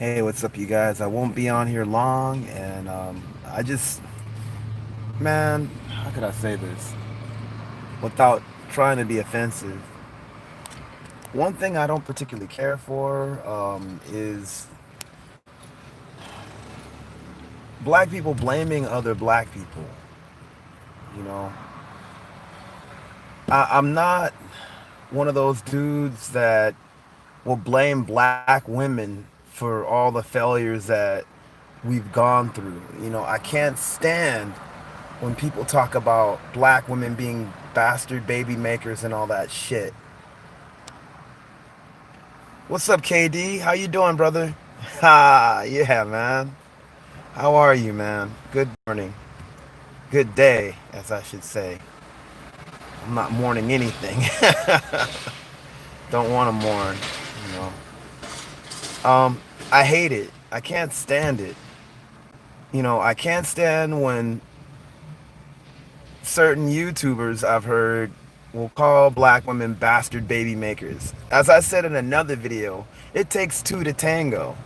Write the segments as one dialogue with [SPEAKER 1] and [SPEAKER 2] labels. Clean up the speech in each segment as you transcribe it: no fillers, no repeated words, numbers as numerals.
[SPEAKER 1] Hey, what's up, you guys? I won't be on here long, and man, how could I say this without trying to be offensive? One thing I don't particularly care for is black people blaming other black people. You know, I'm not one of those dudes that will blame black women for all the failures that we've gone through. I can't stand when people talk about black women being bastard baby makers and all that shit. What's up, KD? How you doing, brother? Ha, yeah, man. How are you, man? Good morning. Good day, as I should say. I'm not mourning anything. Don't want to mourn, you know. I hate it. I can't stand it. I can't stand when certain YouTubers I've heard will call black women bastard baby makers. As I said in another video, it takes two to tango.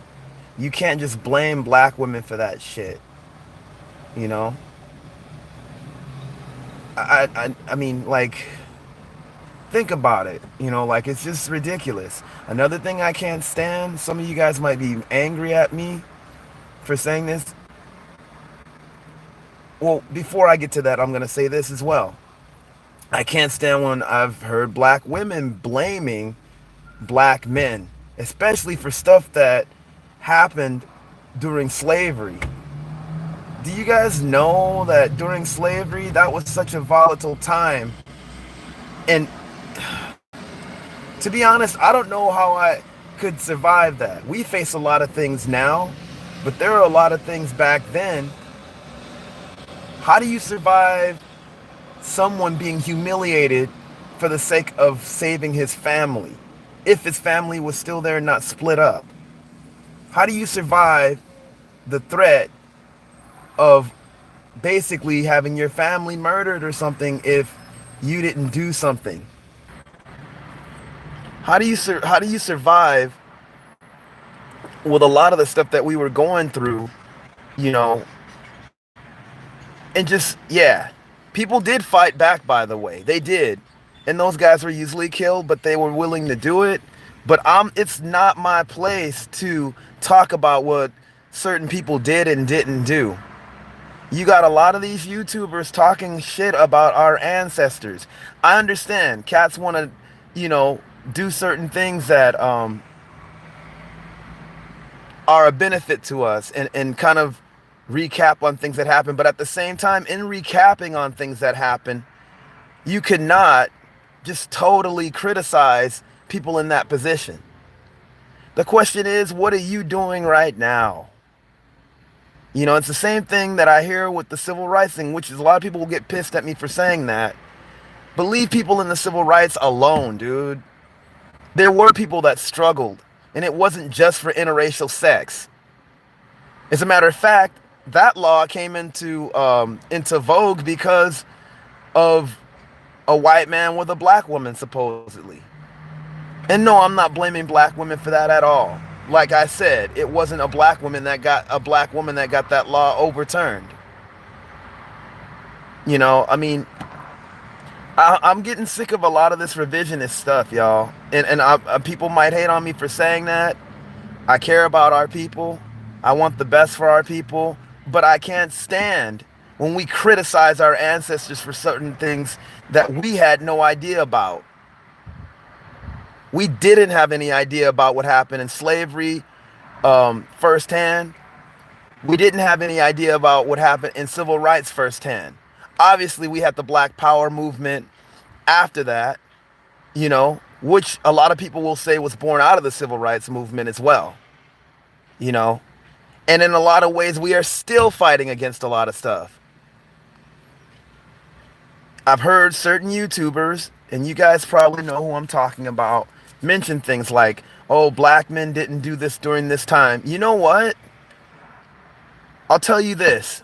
[SPEAKER 1] You can't just blame black women for that shit. You know? I mean, like, think about it. Like, it's just ridiculous. Another thing I can't stand, some of you guys might be angry at me for saying this. Well, before I get to that, I'm going to say this as well. I can't stand when I've heard black women blaming black men, especially for stuff that happened during slavery. Do you guys know that during slavery, that was such a volatile time? And to be honest, I don't know how I could survive that. We face a lot of things now, but there are a lot of things back then. How do you survive someone being humiliated for the sake of saving his family, if his family was still there and not split up? How do you survive the threat of basically having your family murdered or something if you didn't do something? How do you survive with a lot of the stuff that we were going through, you know, and just, yeah, people did fight back, by the way. They did. And those guys were usually killed, but they were willing to do it. But it's not my place to talk about what certain people did and didn't do. You got a lot of these YouTubers talking shit about our ancestors. I understand cats want to, you know, do certain things that are a benefit to us, and kind of recap on things that happen. But at the same time, in recapping on things that happen, you cannot just totally criticize people in that position. The question is, what are you doing right now? It's the same thing that I hear with the civil rights thing, which is a lot of people will get pissed at me for saying that. But leave people in the civil rights alone, dude. There were people that struggled, and it wasn't just for interracial sex. As a matter of fact, that law came into vogue because of a white man with a black woman, supposedly. And no, I'm not blaming black women for that at all. Like I said, it wasn't a black woman that got that law overturned. I mean, I'm getting sick of a lot of this revisionist stuff, y'all. And people might hate on me for saying that. I care about our people. I want the best for our people. But I can't stand when we criticize our ancestors for certain things that we had no idea about. We didn't have any idea about what happened in slavery firsthand. We didn't have any idea about what happened in civil rights firsthand. Obviously, we had the Black Power movement after that, which a lot of people will say was born out of the civil rights movement as well, you know. And in a lot of ways, we are still fighting against a lot of stuff. I've heard certain YouTubers, and you guys probably know who I'm talking about, mention things like, oh, black men didn't do this during this time. You know what? I'll tell you this.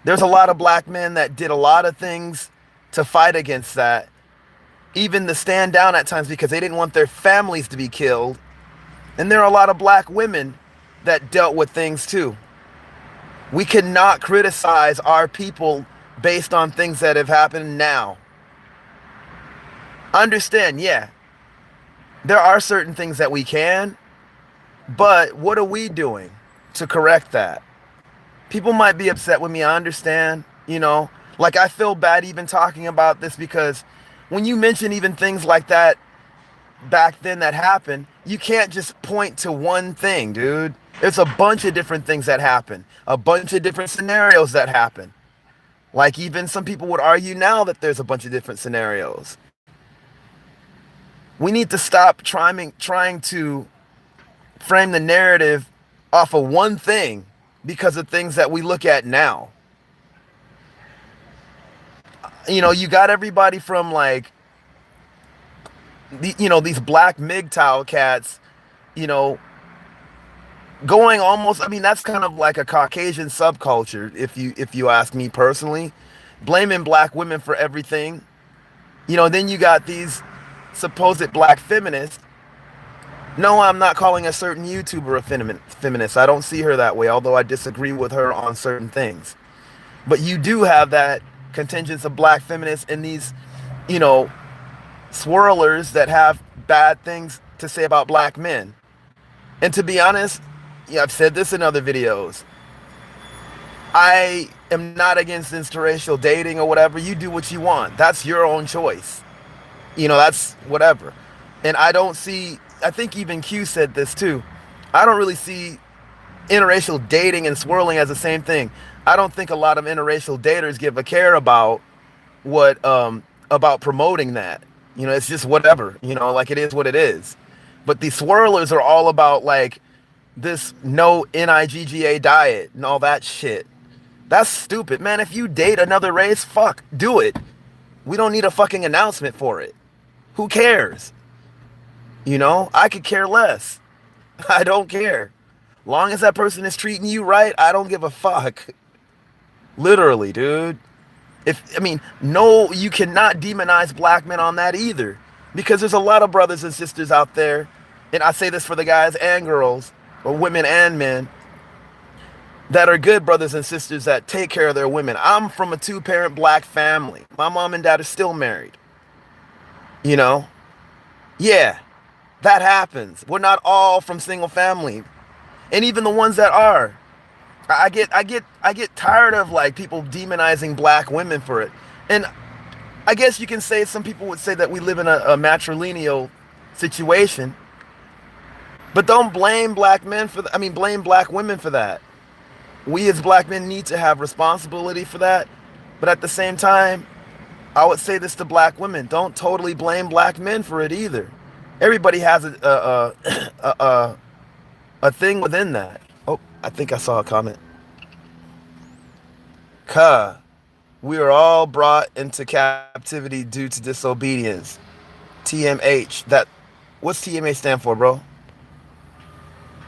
[SPEAKER 1] There's a lot of black men that did a lot of things to fight against that, even to stand down at times because they didn't want their families to be killed. And there are a lot of black women that dealt with things too. We cannot criticize our people based on things that have happened now. Understand, yeah, there are certain things that we can, but what are we doing to correct that? People might be upset with me, I understand, you know. Like, I feel bad even talking about this because when you mention even things like that back then that happened, you can't just point to one thing, dude. There's a bunch of different things that happen, a bunch of different scenarios that happen. Like, even some people would argue now that there's a bunch of different scenarios. We need to stop trying to frame the narrative off of one thing because of things that we look at now. You know, you got everybody from like these black MGTOW cats, you know, going almost, I mean, that's kind of like a Caucasian subculture, if you ask me personally, blaming black women for everything. You know, then you got these supposed black feminists. No, I'm not calling a certain YouTuber a feminist. I don't see her that way, although I disagree with her on certain things. But you do have that contingent of black feminists and these, you know, swirlers that have bad things to say about black men. And to be honest, yeah, I've said this in other videos. I am not against interracial dating or whatever. You do what you want. That's your own choice. You know, that's whatever. And I don't see, I think even Q said this too. I don't really see interracial dating and swirling as the same thing. I don't think a lot of interracial daters give a care what about promoting that. You know, it's just whatever, you know, like it is what it is. But the swirlers are all about like this no NIGGA diet and all that shit. That's stupid, man. If you date another race, fuck, do it. We don't need a fucking announcement for it. Who cares? You know, I could care less. I don't care. Long as that person is treating you right, I don't give a fuck. Literally, dude. No, you cannot demonize black men on that either. Because there's a lot of brothers and sisters out there, and I say this for the guys and girls, or women and men, that are good brothers and sisters that take care of their women. I'm from a 2-parent black family. My mom and dad are still married. You know? Yeah, that happens. We're not all from single family. And even the ones that are. I get tired of like people demonizing black women for it. And I guess you can say, some people would say that we live in a matrilineal situation. But don't blame black men for blame black women for that. We as black men need to have responsibility for that. But at the same time, I would say this to black women: don't totally blame black men for it either. Everybody has a thing within that. Oh, I think I saw a comment. We are all brought into captivity due to disobedience. TMH. What's TMH stand for, bro?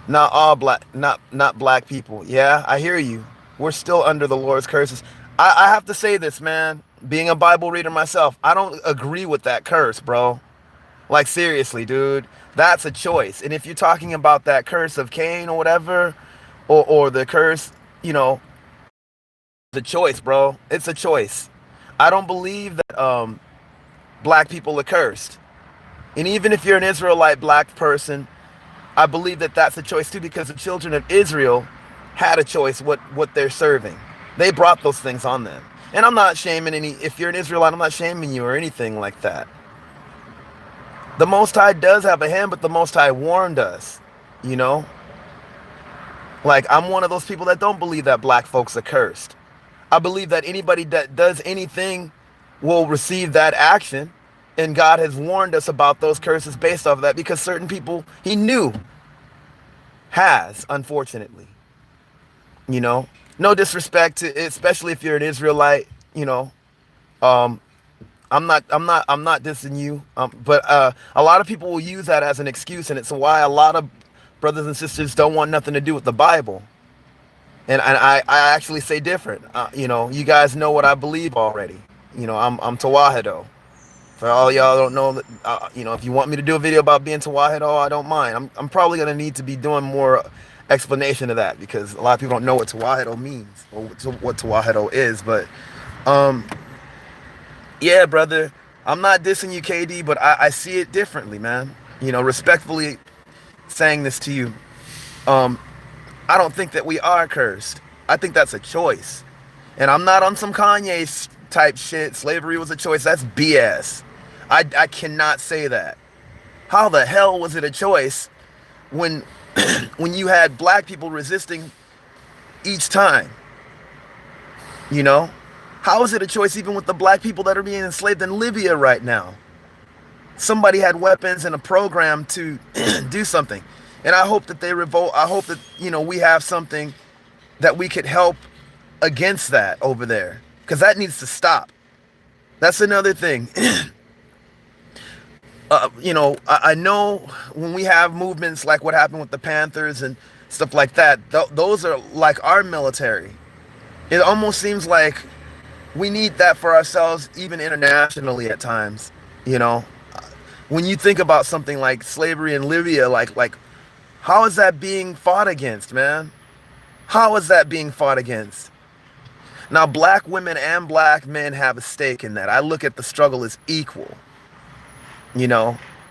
[SPEAKER 1] Not all black, not black people. Yeah, I hear you. We're still under the Lord's curses. I have to say this, man. Being a Bible reader myself, I don't agree with that curse, bro. Like, seriously, dude. That's a choice. And if you're talking about that curse of Cain or whatever, or the curse, you know, the choice, bro. It's a choice. I don't believe that black people are cursed. And even if you're an Israelite black person, I believe that that's a choice too, because the children of Israel had a choice what they're serving. They brought those things on them. And I'm not shaming if you're an Israelite, I'm not shaming you or anything like that. The Most High does have a hand, but the Most High warned us, you know? Like, I'm one of those people that don't believe that black folks are cursed. I believe that anybody that does anything will receive that action. And God has warned us about those curses based off of that, because certain people he knew has, unfortunately. You know? No disrespect to, especially if you're an Israelite, you know. I'm not dissing you, but a lot of people will use that as an excuse, and it's why a lot of brothers and sisters don't want nothing to do with the Bible. And I actually say different. You know, you guys know what I believe already. You know, I'm Tawahedo. For all y'all don't know, if you want me to do a video about being Tawahedo, I don't mind. I'm probably gonna need to be doing more explanation of that because a lot of people don't know what Tawahedo means or what Tawahedo is. But um, yeah, brother, I'm not dissing you, KD, but I see it differently, man. Respectfully saying this to you, um, I don't think that we are cursed. I think that's a choice. And I'm not on some Kanye type shit. Slavery was a choice. That's BS. I cannot say that. How the hell was it a choice when when you had black people resisting each time? You know? How is it a choice even with the black people that are being enslaved in Libya right now? Somebody had weapons and a program to do something. And I hope that they revolt. I hope that, we have something that we could help against that over there. Because that needs to stop. That's another thing. I know when we have movements like what happened with the Panthers and stuff like that, those are like our military. It almost seems like we need that for ourselves, even internationally at times. You know, when you think about something like slavery in Libya, like how is that being fought against, man? How is that being fought against? Now, black women and black men have a stake in that. I look at the struggle as equal.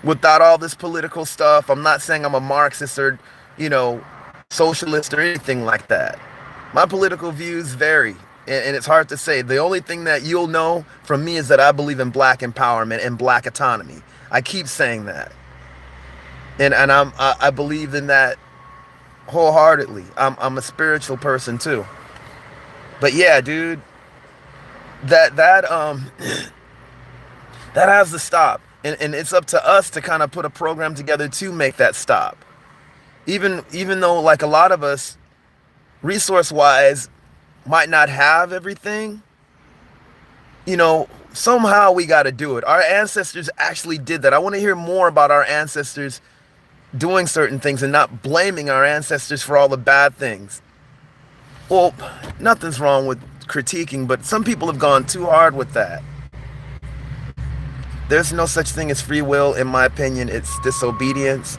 [SPEAKER 1] Without all this political stuff, I'm not saying I'm a Marxist or, socialist or anything like that. My political views vary, and it's hard to say. The only thing that you'll know from me is that I believe in black empowerment and black autonomy. I keep saying that. And I believe in that wholeheartedly. I'm a spiritual person too. But yeah, dude, that that has to stop. And it's up to us to kind of put a program together to make that stop. Even though like a lot of us, resource-wise, might not have everything, somehow we got to do it. Our ancestors actually did that. I want to hear more about our ancestors doing certain things and not blaming our ancestors for all the bad things. Well, nothing's wrong with critiquing, but some people have gone too hard with that. There's no such thing as free will, in my opinion. It's disobedience.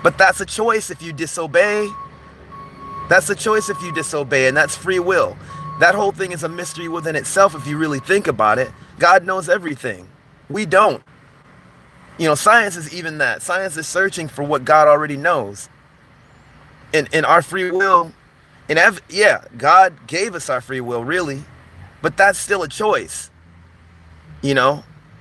[SPEAKER 1] But that's a choice if you disobey. That's a choice if you disobey, and that's free will. That whole thing is a mystery within itself if you really think about it. God knows everything. We don't. Science is even that. Science is searching for what God already knows. And our free will, God gave us our free will, really. But that's still a choice.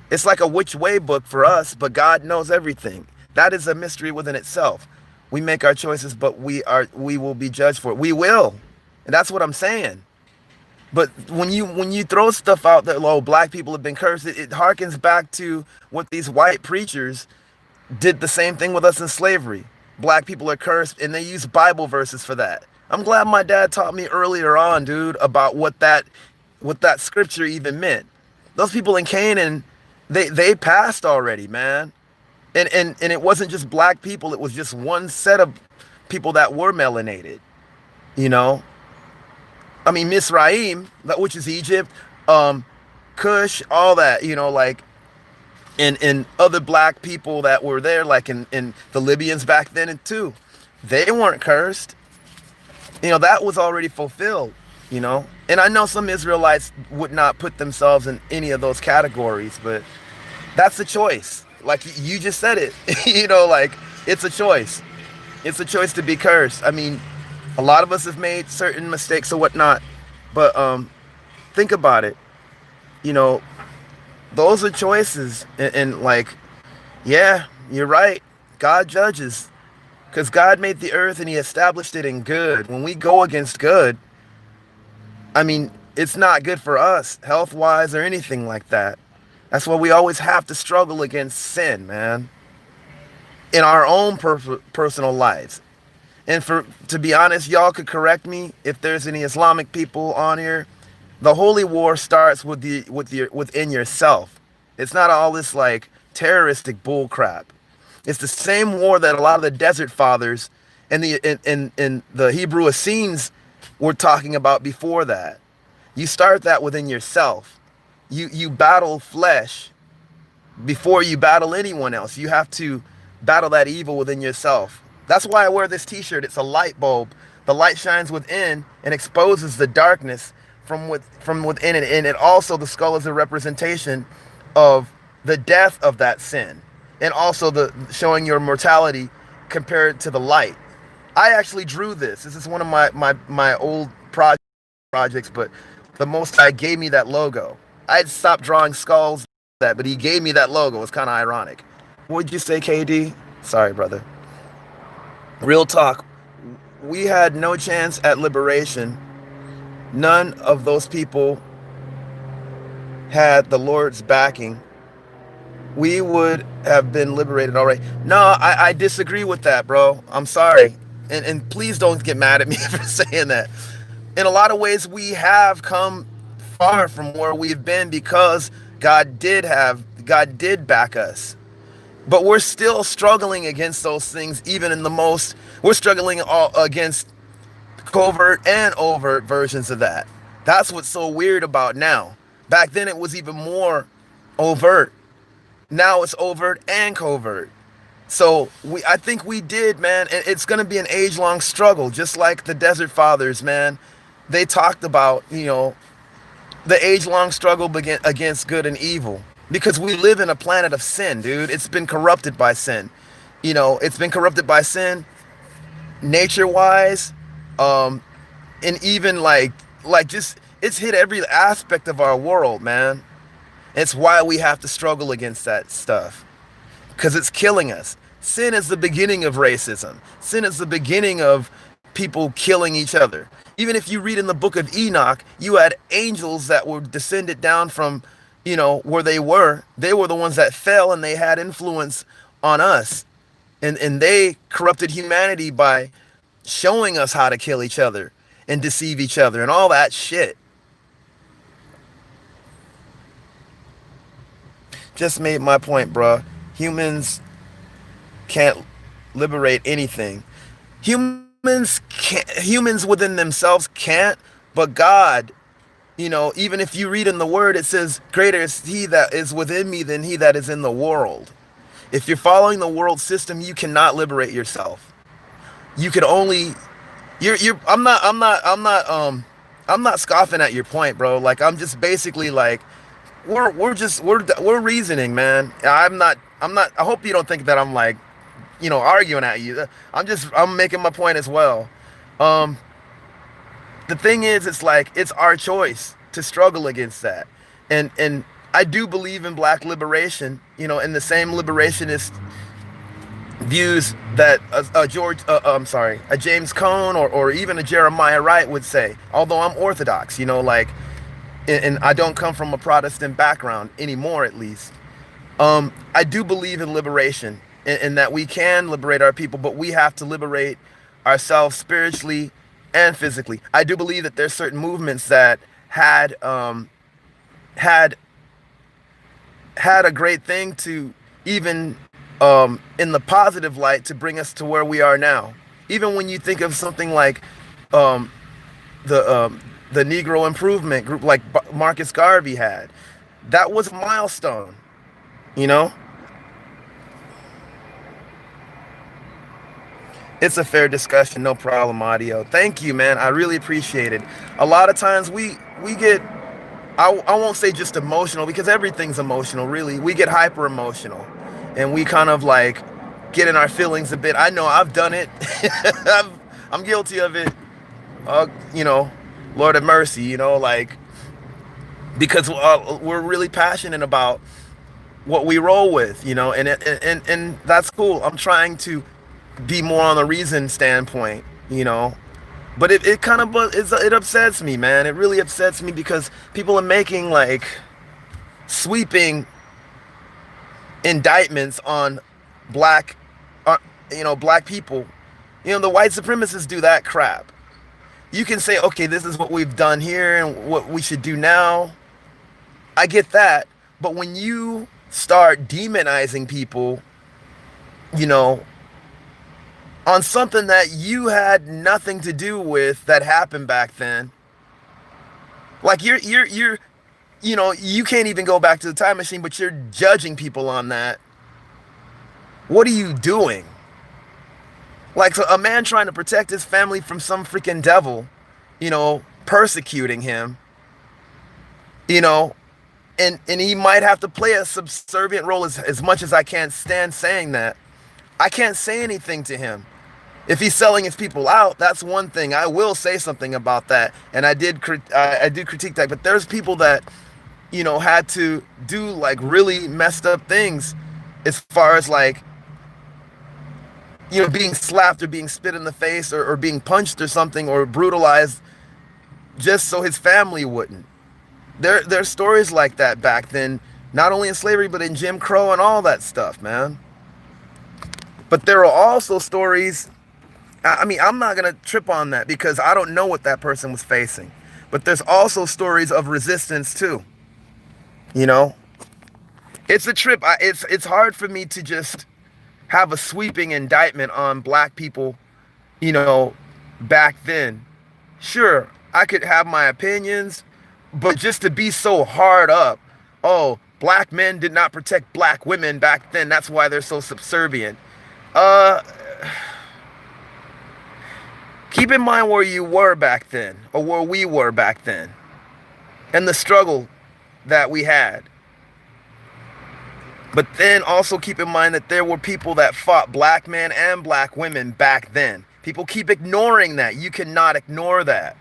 [SPEAKER 1] It's like a which way book for us, but God knows everything. That is a mystery within itself. We make our choices, but we will be judged for it. We will. And that's what I'm saying. But when you throw stuff out that, black people have been cursed, it harkens back to what these white preachers did the same thing with us in slavery. Black people are cursed, and they use Bible verses for that. I'm glad my dad taught me earlier on, dude, about what that scripture even meant. Those people in Canaan, they passed already, man. And it wasn't just black people, it was just one set of people that were melanated. I mean, Misraim, which is Egypt, Cush, all that, and other black people that were there, like in the Libyans back then too. They weren't cursed. That was already fulfilled, And I know some Israelites would not put themselves in any of those categories, but that's a choice. Like you just said it, it's a choice. It's a choice to be cursed. I mean, a lot of us have made certain mistakes or whatnot, but think about it. Those are choices, and yeah, you're right. God judges, because God made the earth and He established it in good. When we go against good, I mean, it's not good for us, health-wise or anything like that. That's why we always have to struggle against sin, man, in our own personal lives. And to be honest, y'all could correct me if there's any Islamic people on here. The holy war starts within yourself. It's not all this terroristic bull crap. It's the same war that a lot of the Desert Fathers and the Hebrew Essenes were talking about before that. You start that within yourself. You battle flesh before you battle anyone else. You have to battle that evil within yourself. That's why I wear this t-shirt. It's a light bulb. The light shines within and exposes the darkness from within it. And it also, the skull is a representation of the death of that sin, and also the showing your mortality compared to the light. I actually drew this. This is one of my old projects, but the Most High gave me that logo. I had stopped drawing skulls, but he gave me that logo. It's kind of ironic. What'd you say, KD? Sorry, brother. Real talk. We had no chance at liberation. None of those people had the Lord's backing. We would have been liberated already. No, I disagree with that, bro. I'm sorry. And please don't get mad at me for saying that. In a lot of ways, we have come far from where we've been because God did back us. But we're still struggling against those things, even in the most, we're struggling against covert and overt versions of that. That's what's so weird about now. Back then it was even more overt. Now it's overt and covert. So I think we did, man, and it's going to be an age-long struggle, just like the Desert Fathers, man. They talked about, the age-long struggle against good and evil, because we live in a planet of sin, dude. It's been corrupted by sin. It's been corrupted by sin, nature-wise, and even like just it's hit every aspect of our world, man. It's why we have to struggle against that stuff, because it's killing us. Sin is the beginning of racism. Sin is the beginning of people killing each other. Even if you read in the book of Enoch, you had angels that were descended down from, where they were. They were the ones that fell, and they had influence on us. And they corrupted humanity by showing us how to kill each other and deceive each other and all that shit. Just made my point, bruh. Humans can't liberate anything. Humans within themselves can't, but God, even if you read in the word, it says, greater is he that is within me than he that is in the world. If you're following the world system, you cannot liberate yourself. You can only, I'm not scoffing at your point, bro. Like, I'm just basically like, we're reasoning, man. I hope you don't think that I'm like, arguing at you. I'm making my point as well. The thing is, it's like, it's our choice to struggle against that. And I do believe in black liberation, in the same liberationist views that a James Cone or even a Jeremiah Wright would say, although I'm Orthodox, and I don't come from a Protestant background anymore, at least. I do believe in liberation, and that we can liberate our people, but we have to liberate ourselves spiritually and physically. I do believe that there's certain movements that had a great thing to even in the positive light to bring us to where we are now. Even when you think of something like the Negro Improvement Group, like Marcus Garvey had, that was a milestone, It's a fair discussion, no problem, Audio. Thank you, man. I really appreciate it. A lot of times we get, I won't say just emotional, because everything's emotional, really. We get hyper emotional, and we kind of like get in our feelings a bit. I know I've done it. I'm guilty of it. Lord have mercy, because we're really passionate about what we roll with, and that's cool. I'm trying to be more on the reason standpoint, but it kind of it upsets me, man. It really upsets me, because people are making like sweeping indictments on black people. The white supremacists do that crap. You can say, okay, this is what we've done here and what we should do now. I get that. But when you start demonizing people, on something that you had nothing to do with that happened back then, like you're you can't even go back to the time machine, but you're judging people on that. What are you doing? Like, so a man trying to protect his family from some freaking devil, persecuting him, you know, and he might have to play a subservient role as much as I can't stand saying that. I can't say anything to him. If he's selling his people out, that's one thing. I will say something about that, and I do critique that. But there's people that had to do like really messed up things, as far as like being slapped or being spit in the face or being punched or something or brutalized just so his family wouldn't. There's stories like that back then, not only in slavery but in Jim Crow and all that stuff, man. But there are also stories. I mean, I'm not gonna trip on that because I don't know what that person was facing. But there's also stories of resistance too. You know, it's a trip. It's hard for me to just have a sweeping indictment on black people, you know, back then. Sure, I could have my opinions, but just to be so hard up, oh, black men did not protect black women back then, that's why they're so subservient. Uh, Keep in mind where you were back then, or where we were back then, and the struggle that we had. But then also keep in mind that there were people that fought black men and black women back then. People keep ignoring that. You cannot ignore that.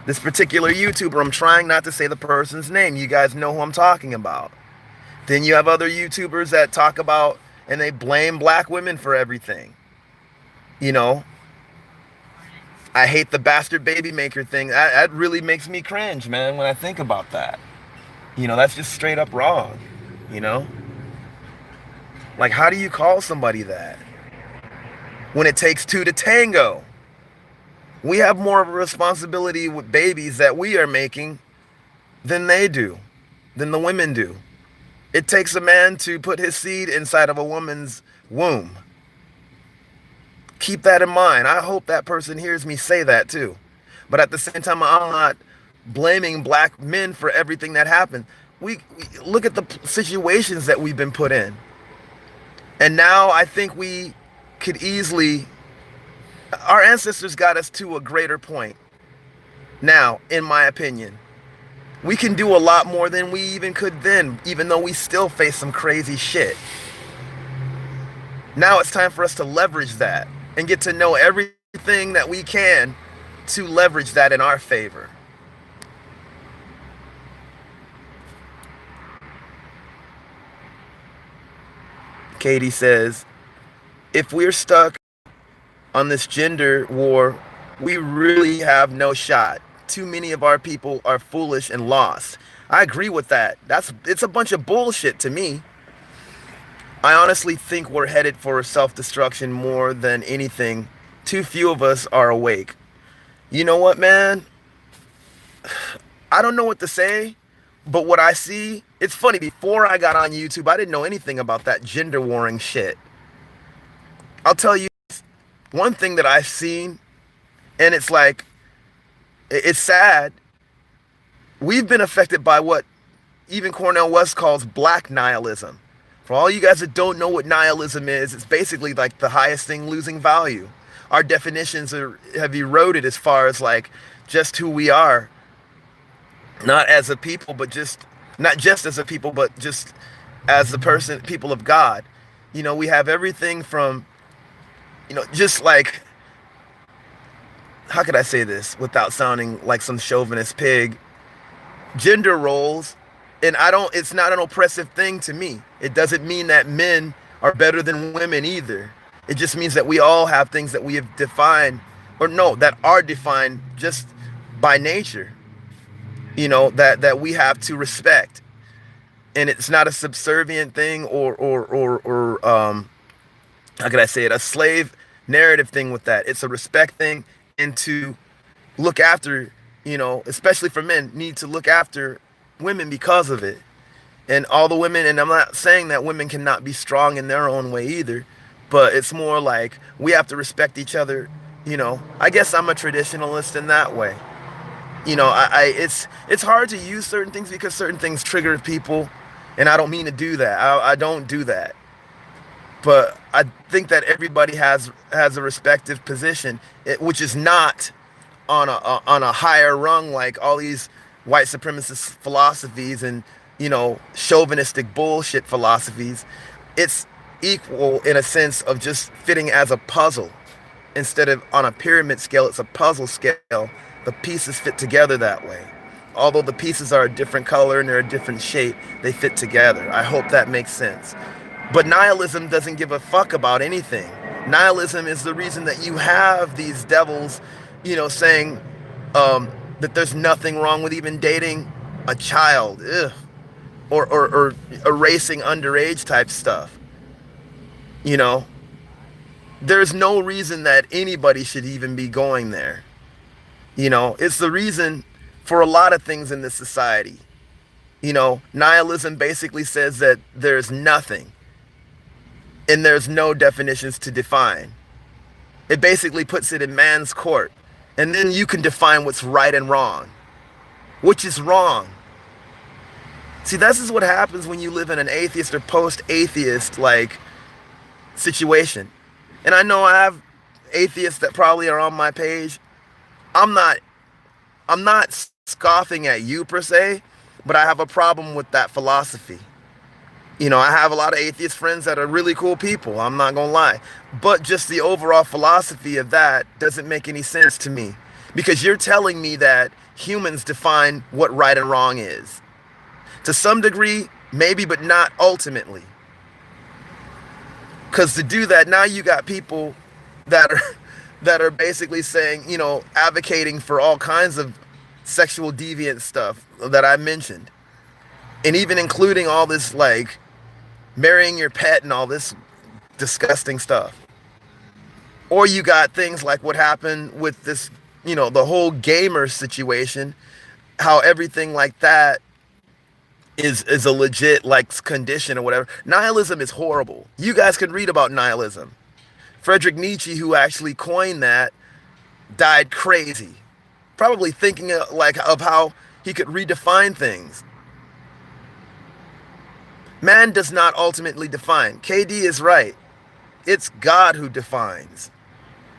[SPEAKER 1] This particular YouTuber, I'm trying not to say the person's name. You guys know who I'm talking about. Then you have other YouTubers that talk about and they blame black women for everything. You know, I hate the bastard baby maker thing. That really makes me cringe, man, when I think about that. That's just straight up wrong. You know? Like, how do you call somebody that? When it takes two to tango. We have more of a responsibility with babies that we are making than they do, than the women do. It takes a man to put his seed inside of a woman's womb. Keep that in mind. I hope that person hears me say that too. But at the same time, I'm not blaming black men for everything that happened. We look at the situations that we've been put in. And now I think we could easily, our ancestors got us to a greater point. Now, in my opinion, we can do a lot more than we even could then, even though we still face some crazy shit. Now it's time for us to leverage that and get to know everything that we can to leverage that in our favor. Katie says, if we're stuck on this gender war, we really have no shot. Too many of our people are foolish and lost. I agree with that. It's a bunch of bullshit to me. I honestly think we're headed for self-destruction more than anything. Too few of us are awake. You know what, man? I don't know what to say. But what I see, it's funny, before I got on YouTube, I didn't know anything about that gender warring shit. I'll tell you one thing that I've seen, and it's like, it's sad. We've been affected by what even Cornel West calls black nihilism. For all you guys that don't know what nihilism is, it's basically like the highest thing losing value. Our definitions have eroded as far as like just who we are. Not as a people, but not just as a people, but just as the people of God. We have everything from, just like, how could I say this without sounding like some chauvinist pig? Gender roles, and it's not an oppressive thing to me. It doesn't mean that men are better than women either. It just means that we all have things that we have defined, that are defined just by nature. That we have to respect, and it's not a subservient thing or how could I say it, a slave narrative thing with that. It's a respect thing, and to look after, especially for men, need to look after women because of it. And all the women, and I'm not saying that women cannot be strong in their own way either, but it's more like we have to respect each other. I guess I'm a traditionalist in that way. It's hard to use certain things because certain things trigger people, and I don't mean to do that. I don't do that. But I think that everybody has a respective position, which is not on a higher rung like all these white supremacist philosophies and chauvinistic bullshit philosophies. It's equal in a sense of just fitting as a puzzle. Instead of on a pyramid scale, it's a puzzle scale. The pieces fit together that way. Although the pieces are a different color and they're a different shape, they fit together. I hope that makes sense. But nihilism doesn't give a fuck about anything. Nihilism is the reason that you have these devils, saying that there's nothing wrong with even dating a child, ugh, or erasing underage type stuff. You know, there's no reason that anybody should even be going there. It's the reason for a lot of things in this society. Nihilism basically says that there's nothing and there's no definitions to define. It basically puts it in man's court. And then you can define what's right and wrong. Which is wrong? See, this is what happens when you live in an atheist or post-atheist like situation. And I know I have atheists that probably are on my page. I'm not scoffing at you per se, but I have a problem with that philosophy. I have a lot of atheist friends that are really cool people, I'm not gonna lie. But just the overall philosophy of that doesn't make any sense to me. Because you're telling me that humans define what right and wrong is. To some degree, maybe, but not ultimately. Because to do that, now you got people that are that are basically saying, advocating for all kinds of sexual deviant stuff that I mentioned. And even including all this like marrying your pet and all this disgusting stuff. Or you got things like what happened with this, the whole gamer situation, how everything like that is a legit like condition or whatever. Nihilism is horrible. You guys can read about nihilism. Friedrich Nietzsche, who actually coined that, died crazy. Probably thinking of how he could redefine things. Man does not ultimately define. KD is right. It's God who defines.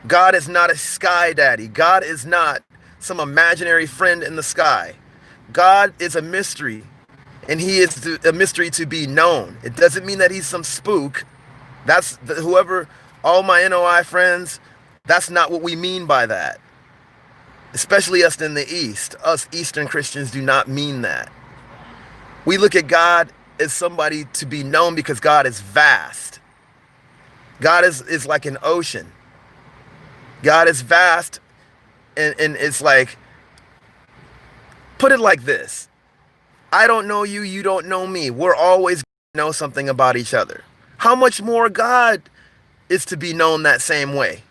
[SPEAKER 1] God is not a sky daddy. God is not some imaginary friend in the sky. God is a mystery, and he is a mystery to be known. It doesn't mean that he's some spook. That's whoever, all my NOI friends, that's not what we mean by that. Especially us in the East. Us Eastern Christians do not mean that. We look at God as somebody to be known because God is vast. God is like an ocean. God is vast, and it's like, put it like this. I don't know you, you don't know me. We're always going to know something about each other. How much more God is to be known that same way?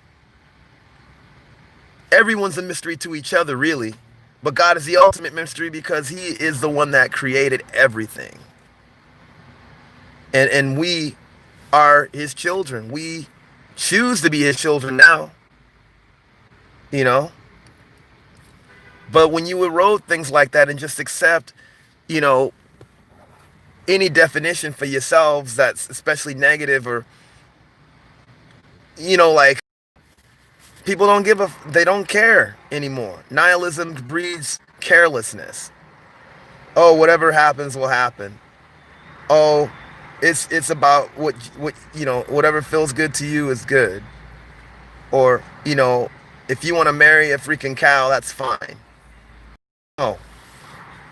[SPEAKER 1] Everyone's a mystery to each other, really. But God is the ultimate mystery because he is the one that created everything. And we are his children. We choose to be his children now. But when you erode things like that and just accept, any definition for yourselves that's especially negative, or, like, people they don't care anymore. Nihilism breeds carelessness. Oh, whatever happens will happen. Oh, it's about what whatever feels good to you is good. Or, if you want to marry a freaking cow, that's fine. No.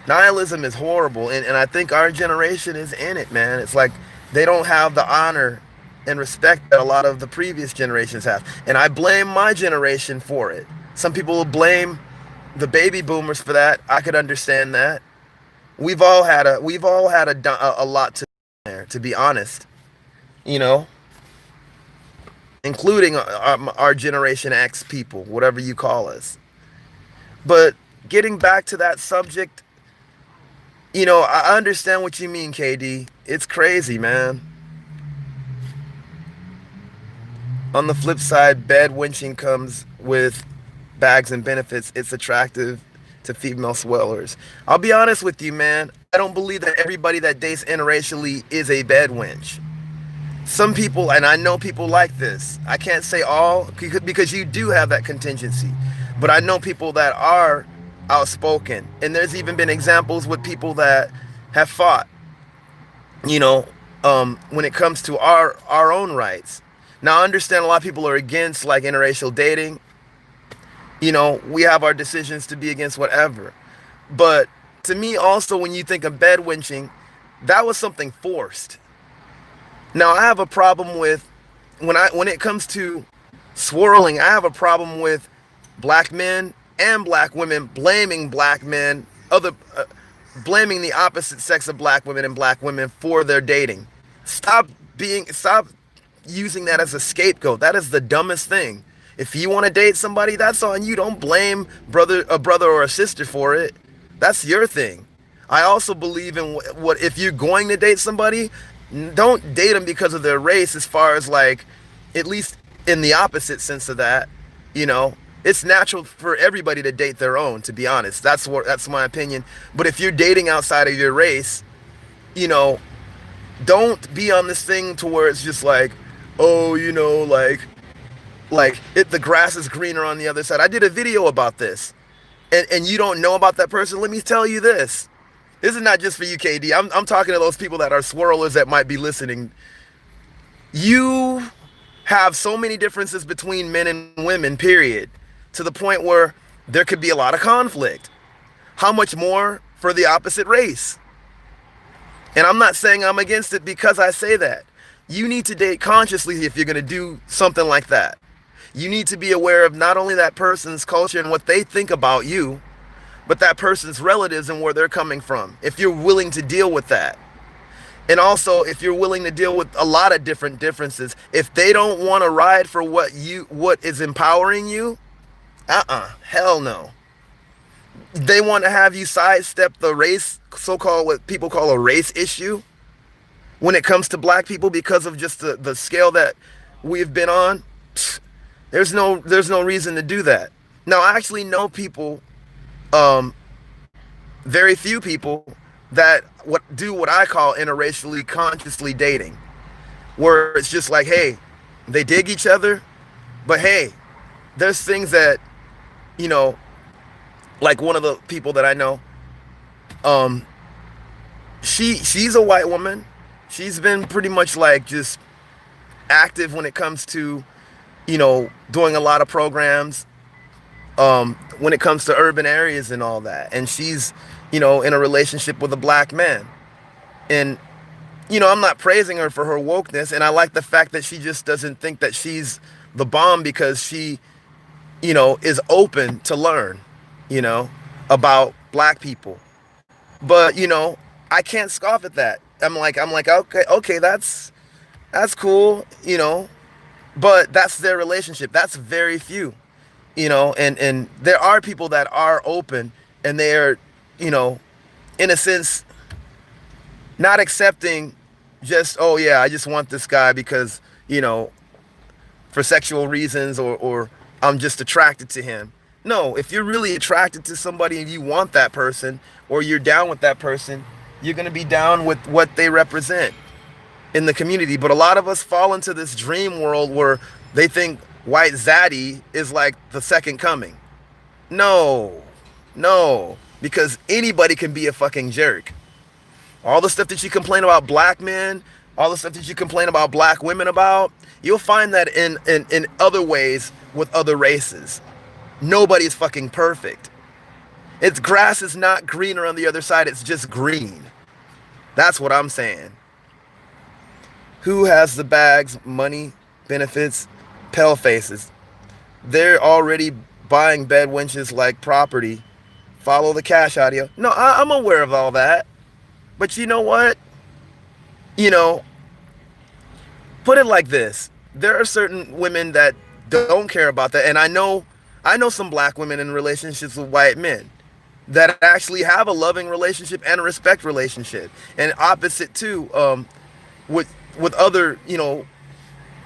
[SPEAKER 1] Nihilism is horrible, and I think our generation is in it, man. It's like they don't have the honor and respect that a lot of the previous generations have. And I blame my generation for it. Some people will blame the baby boomers for that. I could understand that. We've all had a lot to there, to be honest. Including our Generation X people, whatever you call us. But getting back to that subject, I understand what you mean, KD. It's crazy, man. On the flip side, bed winching comes with bags and benefits. It's attractive to female swellers. I'll be honest with you, man. I don't believe that everybody that dates interracially is a bed wench. Some people, and I know people like this. I can't say all because you do have that contingency, but I know people that are outspoken, and there's even been examples with people that have fought, you know, when it comes to our own rights. Now, I understand a lot of people are against like interracial dating. You know, we have our decisions to be against whatever, but to me, also, when you think of bed wenching, that was something forced. Now I have a problem with when it comes to swirling, I have a problem with black men and black women blaming black men, blaming the opposite sex of black women and black women for their dating. Stop using that as a scapegoat. That is the dumbest thing. If you want to date somebody, that's on you. Don't blame a brother or a sister for it. That's your thing. I also believe in what if you're going to date somebody, don't date them because of their race, as far as like, at least in the opposite sense of that, you know, it's natural for everybody to date their own, to be honest. That's my opinion. But if you're dating outside of your race, you know, don't be on this thing to where it's just like, oh, you know, the grass is greener on the other side. I did a video about this, and you don't know about that person. Let me tell you this. This is not just for you, KD. I'm talking to those people that are swirlers that might be listening. You have so many differences between men and women, period, to the point where there could be a lot of conflict. How much more for the opposite race? And I'm not saying I'm against it because I say that. You need to date consciously if you're going to do something like that. You need to be aware of not only that person's culture and what they think about you, but that person's relatives and where they're coming from, if you're willing to deal with that. And also, if you're willing to deal with a lot of different differences, if they don't want to ride for what is empowering you, hell no. They want to have you sidestep the race, so-called what people call a race issue, when it comes to black people because of just the scale that we've been on. There's no reason to do that. Now, I actually know people, very few people that do what I call interracially consciously dating, where it's just like, hey, they dig each other, but hey, there's things that, you know, like one of the people that I know, she's a white woman. She's been pretty much like just active when it comes to, you know, doing a lot of programs, when it comes to urban areas and all that. And she's, you know, in a relationship with a black man. And, you know, I'm not praising her for her wokeness. And I like the fact that she just doesn't think that she's the bomb because she, you know, is open to learn, you know, about black people. But, you know, I can't scoff at that. I'm like, okay, that's cool, you know, but that's their relationship. That's very few, you know, and there are people that are open and they're, you know, in a sense, not accepting just, oh yeah, I just want this guy because, you know, for sexual reasons or I'm just attracted to him. No, if you're really attracted to somebody and you want that person or you're down with that person, you're going to be down with what they represent in the community. But a lot of us fall into this dream world where they think White Zaddy is like the second coming. No, because anybody can be a fucking jerk. All the stuff that you complain about black men, all the stuff that you complain about black women about, you'll find that in other ways with other races. Nobody's fucking perfect. Its grass is not greener on the other side, it's just green. That's what I'm saying. Who has the bags, money, benefits, pale faces? They're already buying bed wenches like property. Follow the cash audio. No, I'm aware of all that. But you know what? You know, put it like this. There are certain women that don't care about that. And I know some black women in relationships with white men that actually have a loving relationship and a respect relationship. And opposite too, with other, you know,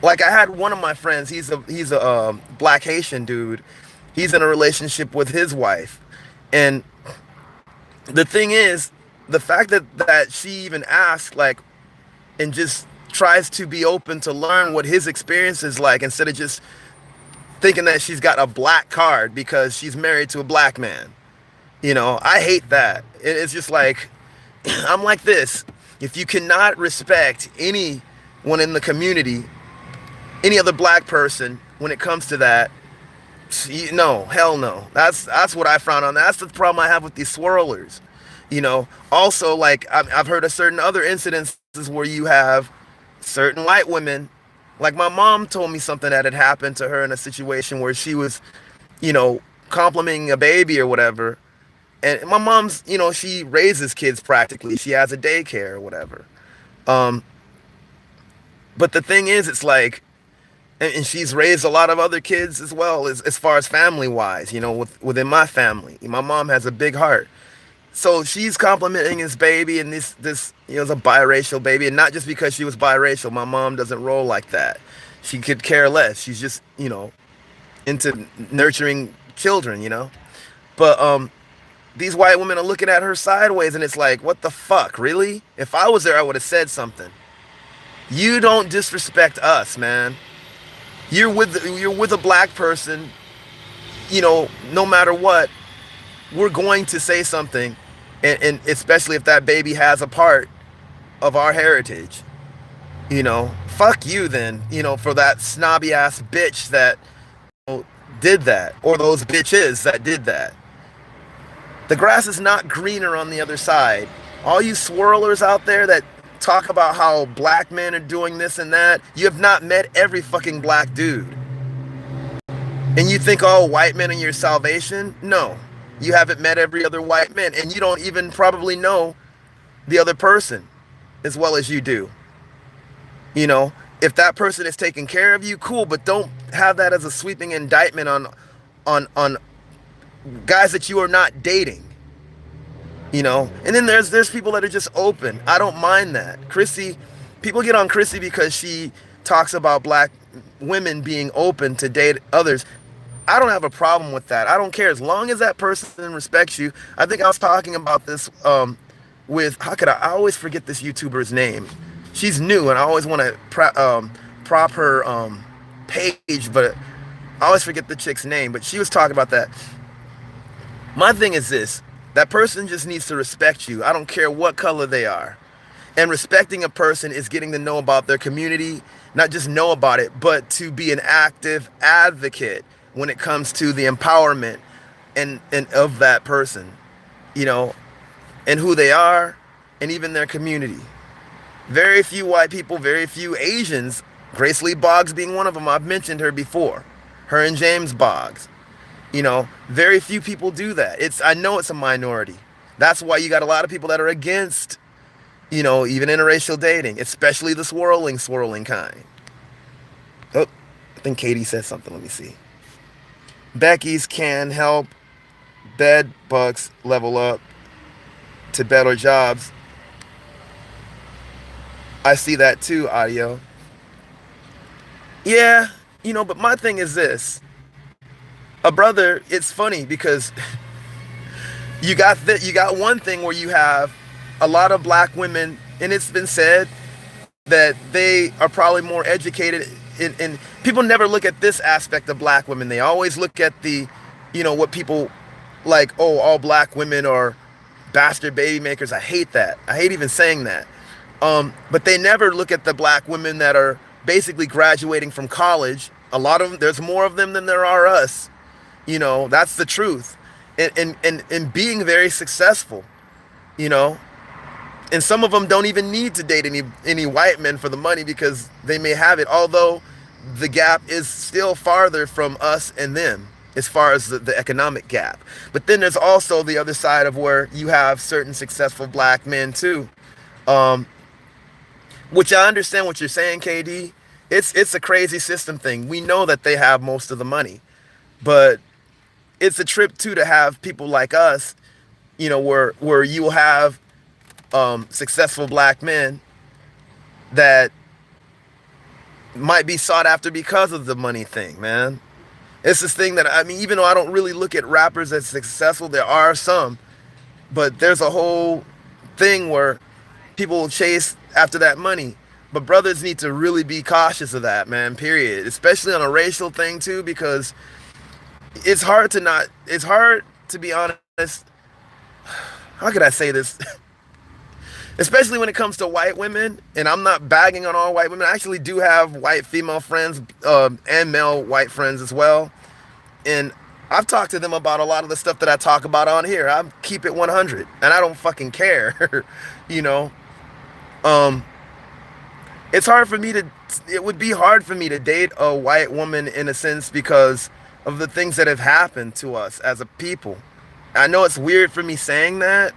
[SPEAKER 1] like I had one of my friends, he's a black Haitian dude. He's in a relationship with his wife. And the thing is, the fact that she even asked, like, and just tries to be open to learn what his experience is like instead of just thinking that she's got a black card because she's married to a black man. I hate that. It's just like, I'm like this. If you cannot respect anyone in the community, any other black person, when it comes to that, no, hell no. That's what I frown on. That's the problem I have with these swirlers. Also, like, I've heard of certain other incidences where you have certain white women. Like, my mom told me something that had happened to her in a situation where she was, complimenting a baby or whatever. And my mom's, she raises kids practically. She has a daycare or whatever. Um, but the thing is, it's like, and she's raised a lot of other kids as well, as far as family wise, within my family. My mom has a big heart. So she's complimenting his baby, and this is a biracial baby, and not just because she was biracial. My mom doesn't roll like that. She could care less. She's just, into nurturing children. But these white women are looking at her sideways, and it's like, what the fuck, really? If I was there, I would have said something. You don't disrespect us, man. You're with a black person, no matter what, we're going to say something, and especially if that baby has a part of our heritage. Fuck you then, for that snobby ass bitch that did that, or those bitches that did that. The grass is not greener on the other side. All you swirlers out there that talk about how black men are doing this and that, you have not met every fucking black dude. And you think all white men are your salvation? No. You haven't met every other white man, and you don't even probably know the other person as well as you do. If that person is taking care of you, cool, but don't have that as a sweeping indictment on guys that you are not dating. And then there's people that are just open. I don't mind that. People get on Chrissy because she talks about black women being open to date others. I don't have a problem with that. I don't care as long as that person respects you. I think I was talking about this with, I always forget this YouTuber's name. She's new, and I always want to prop her page, but I always forget the chick's name. But she was talking about that. My thing is this: that person just needs to respect you. I don't care what color they are. And respecting a person is getting to know about their community, not just know about it, but to be an active advocate when it comes to the empowerment and of that person, and who they are, and even their community. Very few white people, very few Asians, Grace Lee Boggs being one of them. I've mentioned her before. Her and James Boggs. Very few people do that. I know it's a minority. That's why you got a lot of people that are against, even interracial dating, especially the swirling kind. Oh, I think Katie said something. Let me see. Becky's can help bed bugs level up to better jobs. I see that too, Audio. Yeah, but my thing is this. A brother, it's funny because you got one thing where you have a lot of black women, and it's been said that they are probably more educated and people never look at this aspect of black women. They always look at the, what people like, oh, all black women are bastard baby makers. I hate that. I hate even saying that. But they never look at the black women that are basically graduating from college. A lot of them, there's more of them than there are us. That's the truth. And being very successful, and some of them don't even need to date any white men for the money because they may have it. Although the gap is still farther from us and them as far as the economic gap. But then there's also the other side of where you have certain successful black men too. Which I understand what you're saying, KD. It's a crazy system thing. We know that they have most of the money, but it's a trip too to have people like us, where you will have successful black men that might be sought after because of the money thing, man. It's this thing that, even though I don't really look at rappers as successful, there are some, But there's a whole thing where people will chase after that money. But brothers need to really be cautious of that, man, period. Especially on a racial thing too, because it's hard to be honest. How could I say this? Especially when it comes to white women, and I'm not bagging on all white women. I actually do have white female friends, and male white friends as well. And I've talked to them about a lot of the stuff that I talk about on here. I keep it 100, and I don't fucking care. you know, um, it's hard for me to. It would be hard for me to date a white woman in a sense because of the things that have happened to us as a people. I know it's weird for me saying that,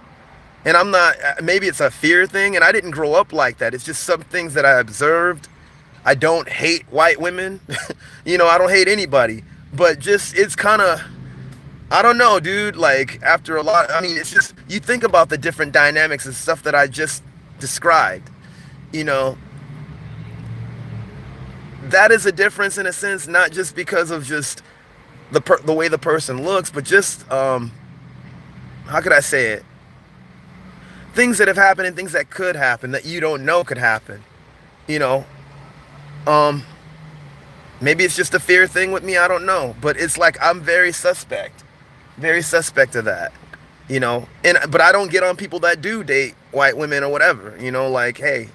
[SPEAKER 1] and I'm not, maybe it's a fear thing, and I didn't grow up like that. It's just some things that I observed. I don't hate white women. I don't hate anybody, but just it's kind of, I don't know, dude. Like after a lot, I mean, it's just you think about the different dynamics and stuff that I just described. You know, that is a difference in a sense, not just because of just the way the person looks, but just how could I say it? Things that have happened and things that could happen that you don't know could happen. You know, um, maybe it's just a fear thing with me. I don't know, but it's like I'm very suspect of that. And but I don't get on people that do date white women or whatever. Like, hey,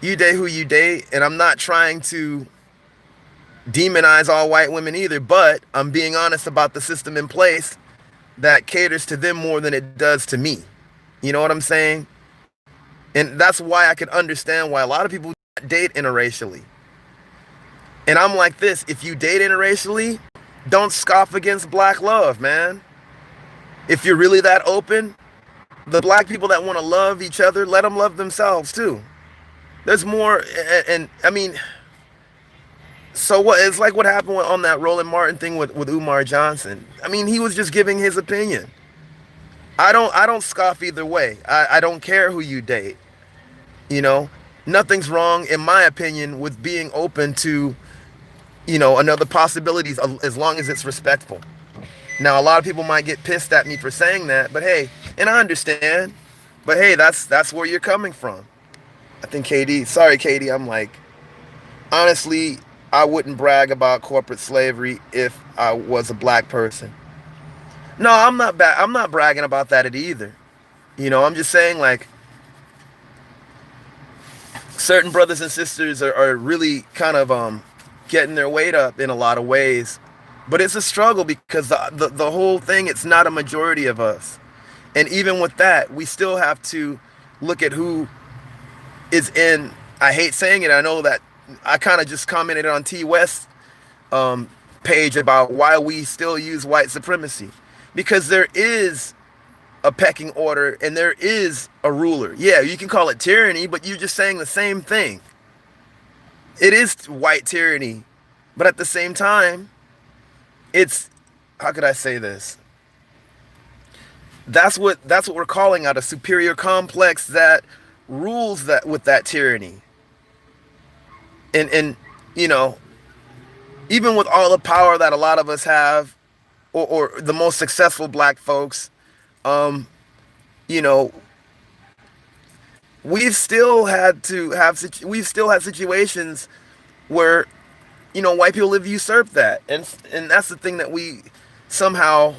[SPEAKER 1] you date who you date, and I'm not trying to demonize all white women either, but I'm being honest about the system in place that caters to them more than it does to me. You know what I'm saying? And that's why I can understand why a lot of people date interracially. And I'm like this, if you date interracially, don't scoff against black love, man. If you're really that open, the black people that want to love each other, let them love themselves too. There's more, and I mean, so what? It's like what happened on that Roland Martin thing with Umar Johnson. I mean, he was just giving his opinion. I don't scoff either way. I don't care who you date. You know, nothing's wrong, in my opinion, with being open to, another possibilities as long as it's respectful. Now, a lot of people might get pissed at me for saying that, but hey, and I understand. But hey, that's where you're coming from. I think sorry, Katie, I'm like, honestly, I wouldn't brag about corporate slavery if I was a black person. No, I'm not bragging about that either. I'm just saying like certain brothers and sisters are really kind of getting their weight up in a lot of ways. But it's a struggle because the whole thing, it's not a majority of us. And even with that, we still have to look at who is in, I hate saying it, I know that I kind of just commented on T West page about why we still use white supremacy. Because there is a pecking order and there is a ruler. Yeah, you can call it tyranny, but you're just saying the same thing. It is white tyranny, but at the same time, it's, how could I say this? That's what we're calling out, a superior complex that rules that with that tyranny. And even with all the power that a lot of us have, or the most successful black folks, you know, we've still had situations where, white people have usurped that. And that's the thing that we somehow,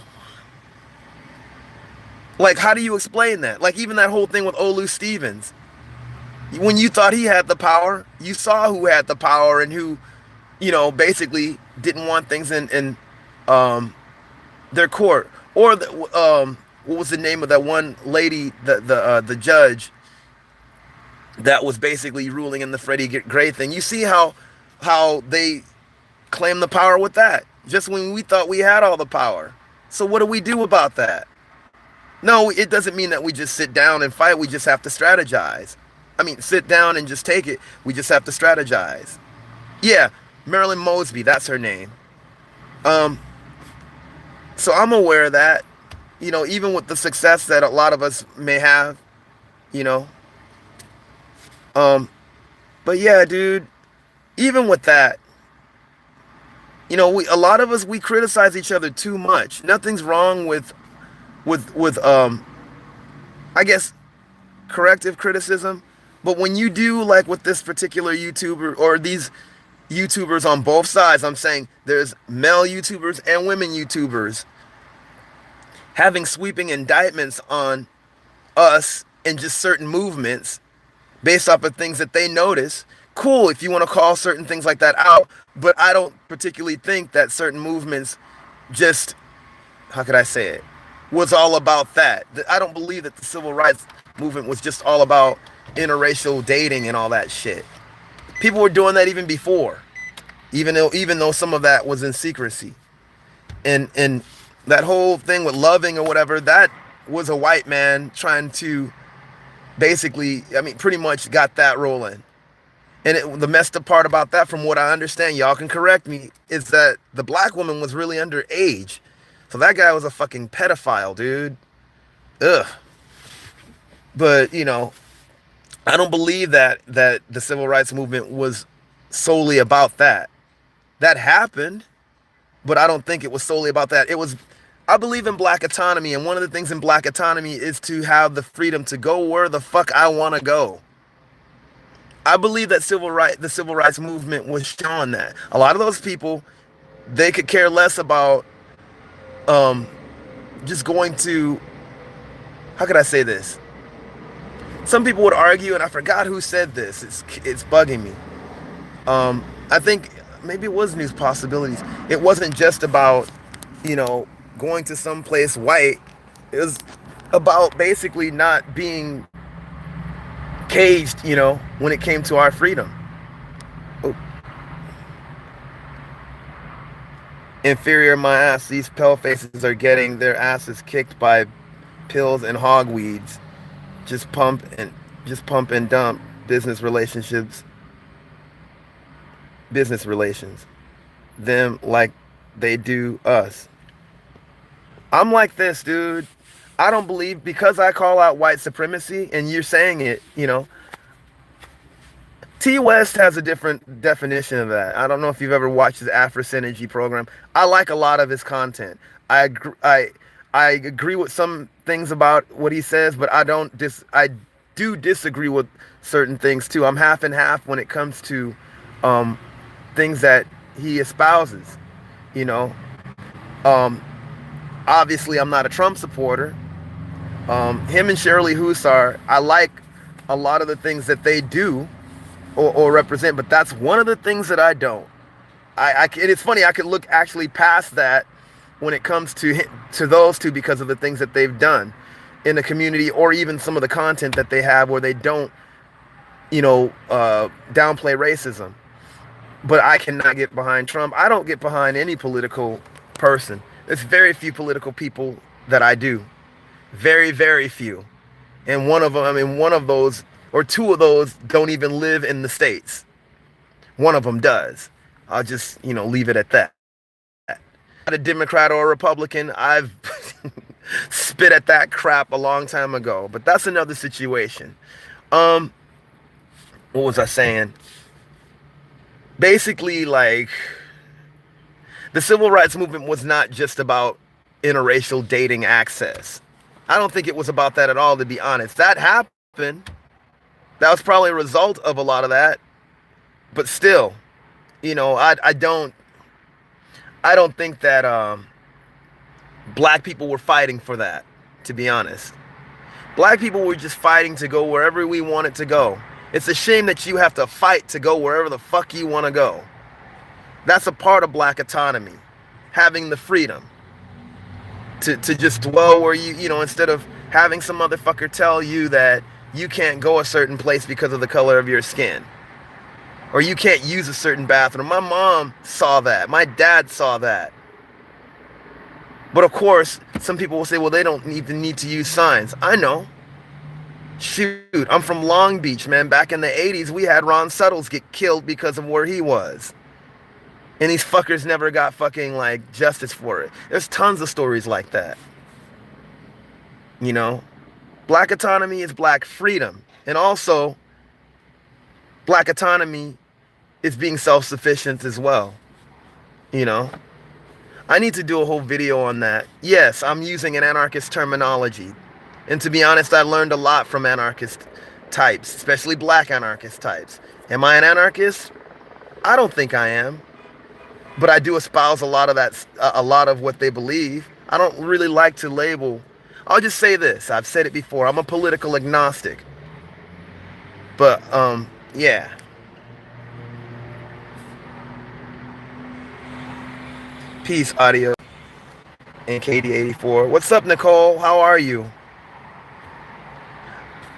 [SPEAKER 1] like, how do you explain that? Like, even that whole thing with Olu Stevens. When you thought he had the power, you saw who had the power and who, basically didn't want things in their court. Or what was the name of that one lady, the judge that was basically ruling in the Freddie Gray thing? You see how they claim the power with that, just when we thought we had all the power. So what do we do about that? No, it doesn't mean that we just sit down and fight. We just have to strategize. I mean, sit down and just take it. We just have to strategize. Yeah, Marilyn Mosby, that's her name. So I'm aware of that, even with the success that a lot of us may have, but yeah, dude, even with that, a lot of us, we criticize each other too much. Nothing's wrong with I guess, corrective criticism. But when you do like with this particular YouTuber or these YouTubers on both sides, I'm saying there's male YouTubers and women YouTubers having sweeping indictments on us and just certain movements based off of things that they notice. Cool if you want to call certain things like that out, but I don't particularly think that certain movements just, how could I say it, was all about that. I don't believe that the civil rights movement was just all about interracial dating and all that shit. People were doing that even before, even though some of that was in secrecy. And that whole thing with loving or whatever, that was a white man trying to basically, I mean, pretty much got that rolling. And the messed up part about that, from what I understand, y'all can correct me, is that the black woman was really underage. So that guy was a fucking pedophile, dude. Ugh. But, you know, I don't believe that the civil rights movement was solely about that. That happened, but I don't think it was solely about that. I believe in black autonomy, and one of the things in black autonomy is to have the freedom to go where the fuck I want to go. I believe that the civil rights movement was showing that. A lot of those people, they could care less about just going to, how could I say this? Some people would argue, and I forgot who said this. It's bugging me. I think maybe it was News Possibilities. It wasn't just about, you know, going to some place white. It was about basically not being caged, you know, when it came to our freedom. Oh. Inferior my ass. These pale faces are getting their asses kicked by pills and hogweeds. Just pump and dump business relations. Them like they do us. I'm like this, dude. I don't believe, because I call out white supremacy and you're saying it, you know. T West has a different definition of that. I don't know if you've ever watched his Afro Synergy program. I like a lot of his content. I agree with some things about what he says, but I do disagree with certain things too. I'm half and half when it comes to things that he espouses, you know. Obviously I'm not a Trump supporter. Him and Shirley Husar, I like a lot of the things that they do or represent, but that's one of the things that I don't. It's funny, I could look actually past that when it comes to those two, because of the things that they've done in the community, or even some of the content that they have where they don't, you know, downplay racism. But I cannot get behind Trump. I don't get behind any political person. There's very few political people that I do. Very, very few. And one of those, or two of those, don't even live in the States. One of them does. I'll just, you know, leave it at that. Not a Democrat or a Republican. I've spit at that crap a long time ago. But that's another situation. What was I saying? Basically, like, the civil rights movement was not just about interracial dating access. I don't think it was about that at all, to be honest. That happened. That was probably a result of a lot of that. But still, you know, I don't think that black people were fighting for that, to be honest. Black people were just fighting to go wherever we wanted to go. It's a shame that you have to fight to go wherever the fuck you want to go. That's a part of black autonomy, having the freedom to just dwell where you know, instead of having some motherfucker tell you that you can't go a certain place because of the color of your skin, or you can't use a certain bathroom. My mom saw that. My dad saw that. But of course, some people will say, well, they don't even need to use signs. I know. Shoot, I'm from Long Beach, man. Back in the 80s, we had Ron Suttles get killed because of where he was. And these fuckers never got fucking, like, justice for it. There's tons of stories like that. You know? Black autonomy is black freedom. And also, black autonomy is being self-sufficient as well. You know? I need to do a whole video on that. Yes, I'm using an anarchist terminology. And to be honest, I learned a lot from anarchist types, especially black anarchist types. Am I an anarchist? I don't think I am, but I do espouse a lot of a lot of what they believe. I don't really like to label. I'll just say this. I've said it before. I'm a political agnostic. But yeah. Peace, audio and KD84. What's up, Nicole? How are you?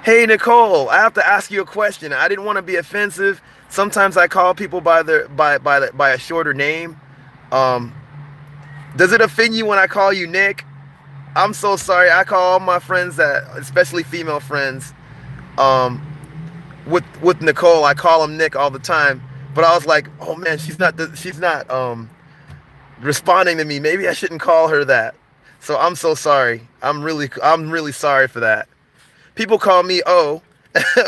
[SPEAKER 1] Hey, Nicole, I have to ask you a question. I didn't want to be offensive. Sometimes I call people by by a shorter name. Um, does it offend you when I call you Nick? I'm so sorry. I call all my friends that, especially female friends, um, with Nicole. I call them Nick all the time. But I was like, oh man, she's not responding to me. Maybe I shouldn't call her that. So I'm so sorry. I'm really sorry for that. People call me O.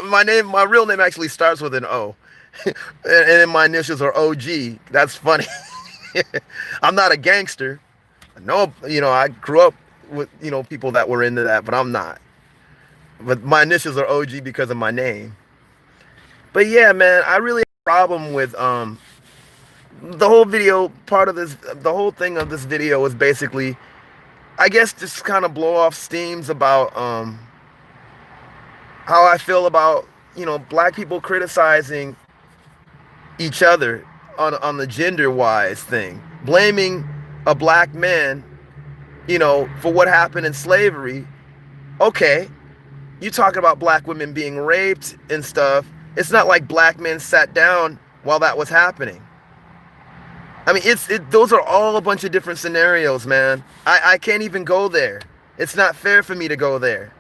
[SPEAKER 1] My real name actually starts with an O, and my initials are OG. That's funny. I'm not a gangster. No, I grew up with people that were into that, but I'm not. But my initials are OG because of my name. But yeah, man, I really have a problem with the whole video. Part of this, the whole thing of this video was basically, I guess, just kind of blow off steams about how I feel about black people criticizing each other on the gender wise thing, blaming a black man for what happened in slavery. Okay, you talk about black women being raped and stuff. It's not like black men sat down while that was happening. I mean, those are all a bunch of different scenarios, man. I can't even go there. It's not fair for me to go there.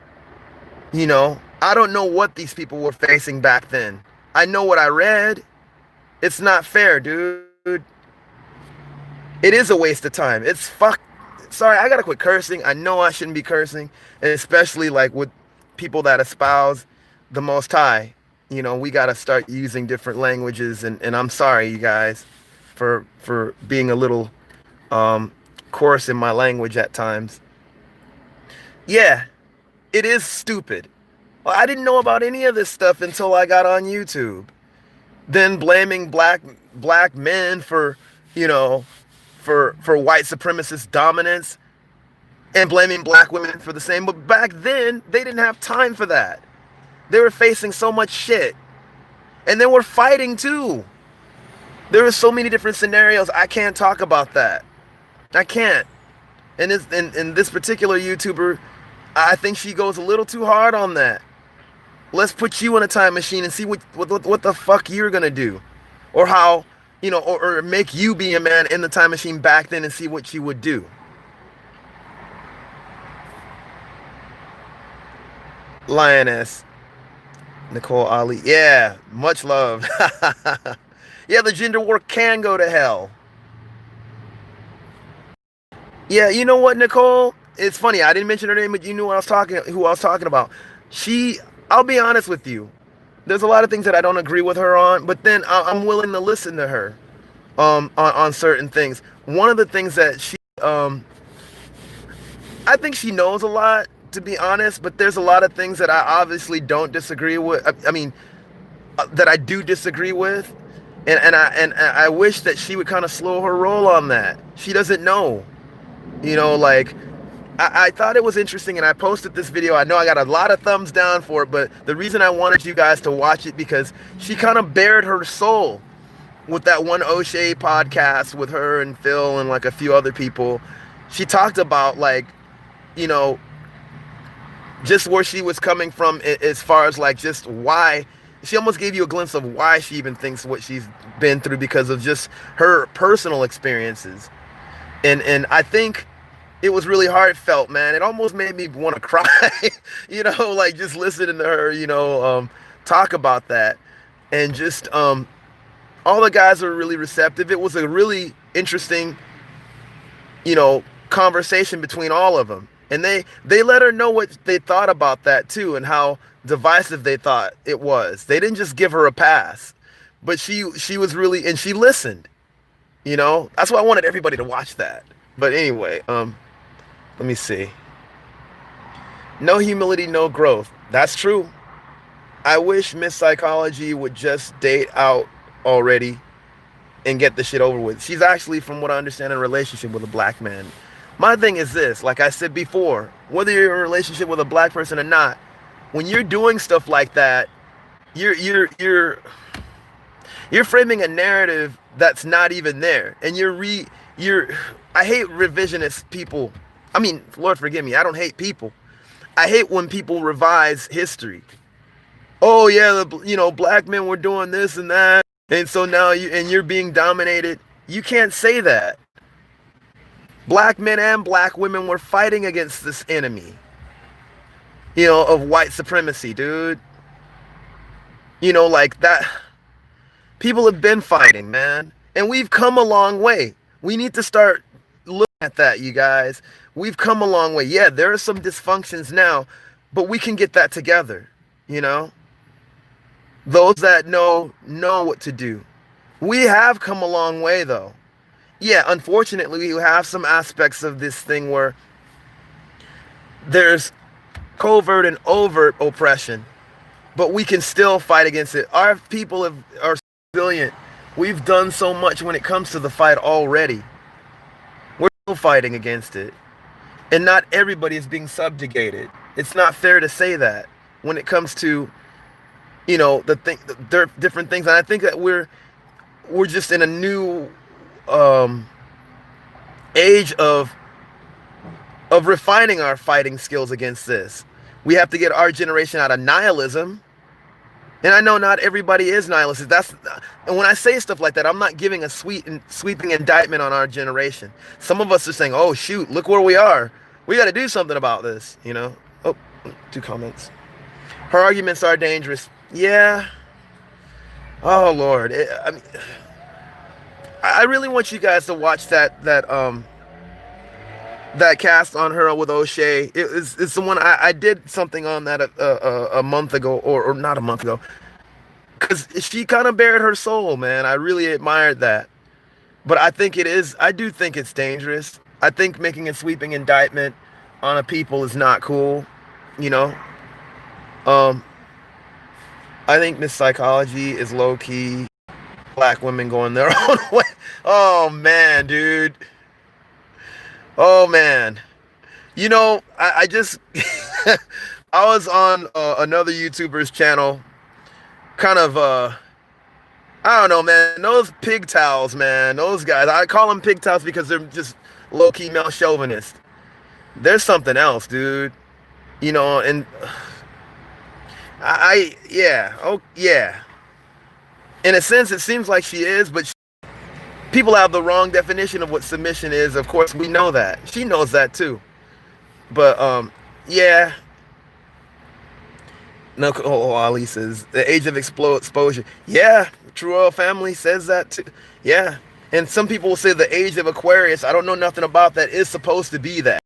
[SPEAKER 1] I don't know what these people were facing back then. I know what I read. It's not fair, dude. It is a waste of time. It's fuck. Sorry, I gotta quit cursing. I know I shouldn't be cursing, and especially like with people that espouse the Most High. We gotta start using different languages, and I'm sorry, you guys, for being a little coarse in my language at times. Yeah, it is stupid. Well, I didn't know about any of this stuff until I got on YouTube. Then blaming black men for white supremacist dominance, and blaming black women for the same. But back then, they didn't have time for that. They were facing so much shit, and they were fighting too. There were so many different scenarios. I can't talk about that. I can't. And this particular YouTuber, I think she goes a little too hard on that. Let's put you in a time machine and see what the fuck you're gonna do, or how, or make you be a man in the time machine back then and see what you would do. Lioness, Nicole Ali, yeah, much love. Yeah, the gender war can go to hell. Yeah, you know what, Nicole? It's funny. I didn't mention her name, but you knew who I was talking about. I'll be honest with you. There's a lot of things that I don't agree with her on, but then I'm willing to listen to her on certain things. One of the things that I think she knows a lot, to be honest, but there's a lot of things that I obviously don't disagree with. I mean, that I do disagree with, and I wish that she would kind of slow her roll on that. She doesn't know, like. I thought it was interesting, and I posted this video. I know I got a lot of thumbs down for it, but the reason I wanted you guys to watch it, because she kind of bared her soul with that one O'Shea podcast with her and Phil and like a few other people. She talked about just where she was coming from as far as like just why. She almost gave you a glimpse of why she even thinks what she's been through because of just her personal experiences. And I think it was really heartfelt, man. It almost made me want to cry, like just listening to her, talk about that. And just all the guys were really receptive. It was a really interesting, conversation between all of them. And they let her know what they thought about that too, and how divisive they thought it was. They didn't just give her a pass, but she was really, and she listened. That's why I wanted everybody to watch that. But anyway, let me see. No humility, no growth. That's true. I wish Miss Psychology would just date out already and get the shit over with. She's actually, from what I understand, in a relationship with a black man. My thing is this, like I said before, whether you're in a relationship with a black person or not, when you're doing stuff like that, you're framing a narrative that's not even there, and you're. I hate revisionist people. I mean, Lord forgive me, I don't hate people. I hate when people revise history. Oh yeah, black men were doing this and that, and so now you're being dominated. You can't say that. Black men and black women were fighting against this enemy, of white supremacy, dude. Like that. People have been fighting, man, and we've come a long way. We need to start looking at that, you guys. We've come a long way. Yeah, there are some dysfunctions now, but we can get that together, Those that know what to do. We have come a long way, though. Yeah, unfortunately, we have some aspects of this thing where there's covert and overt oppression, but we can still fight against it. Our people are resilient. We've done so much when it comes to the fight already. We're still fighting against it. And not everybody is being subjugated. It's not fair to say that when it comes to, the different things. And I think that we're just in a new age of refining our fighting skills against this. We have to get our generation out of nihilism. And I know not everybody is nihilist. And when I say stuff like that, I'm not giving a sweeping indictment on our generation. Some of us are saying, "Oh shoot, look where we are. We got to do something about this." Oh, 2 comments. Her arguments are dangerous. Yeah. Oh Lord. I really want you guys to watch that cast on her with O'Shea. It's the one I did something on that a month ago, or not a month ago, because she kind of bared her soul, man. I really admired that. But I do think it's dangerous. I think making a sweeping indictment on a people is not cool, I think Miss Psychology is low-key black women going their own way. Oh man, dude. Oh man. I just I was on another YouTuber's channel, kind of I don't know, man. Those pigtails, man. Those guys. I call them pigtails because they're just low-key male chauvinist. There's something else, dude. And yeah. In a sense, it seems like she is, but people have the wrong definition of what submission is. Of course, we know that. She knows that too. But yeah. No, Ali says the age of exposure. Yeah, True Royal Family says that too. Yeah, and some people will say the age of Aquarius. I don't know nothing about that. Is supposed to be that.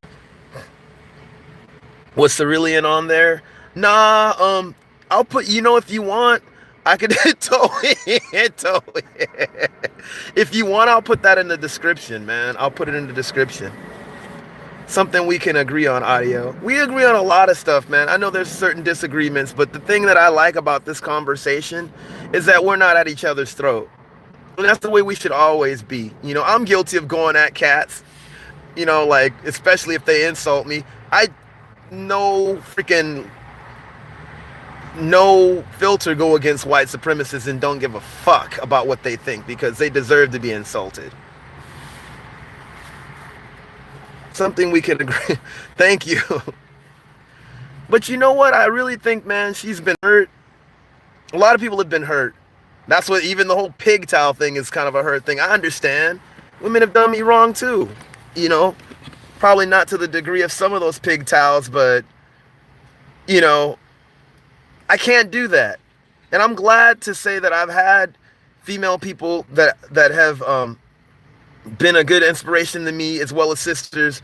[SPEAKER 1] Was Cerulean on there? Nah. I'll put. If you want, I could totally. If you want, I'll put that in the description, man. I'll put it in the description. Something we can agree on, audio. We agree on a lot of stuff, man. I know there's certain disagreements, but the thing that I like about this conversation is that we're not at each other's throat. And that's the way we should always be. I'm guilty of going at cats, like, especially if they insult me. No filter go against white supremacists and don't give a fuck about what they think because they deserve to be insulted. Something we can agree. Thank you. But you know what? I really think, man, she's been hurt. A lot of people have been hurt. That's what even the whole pigtail thing is kind of a hurt thing. I understand. Women have done me wrong too. Probably not to the degree of some of those pigtails, but I can't do that. And I'm glad to say that I've had female people that have been a good inspiration to me, as well as sisters,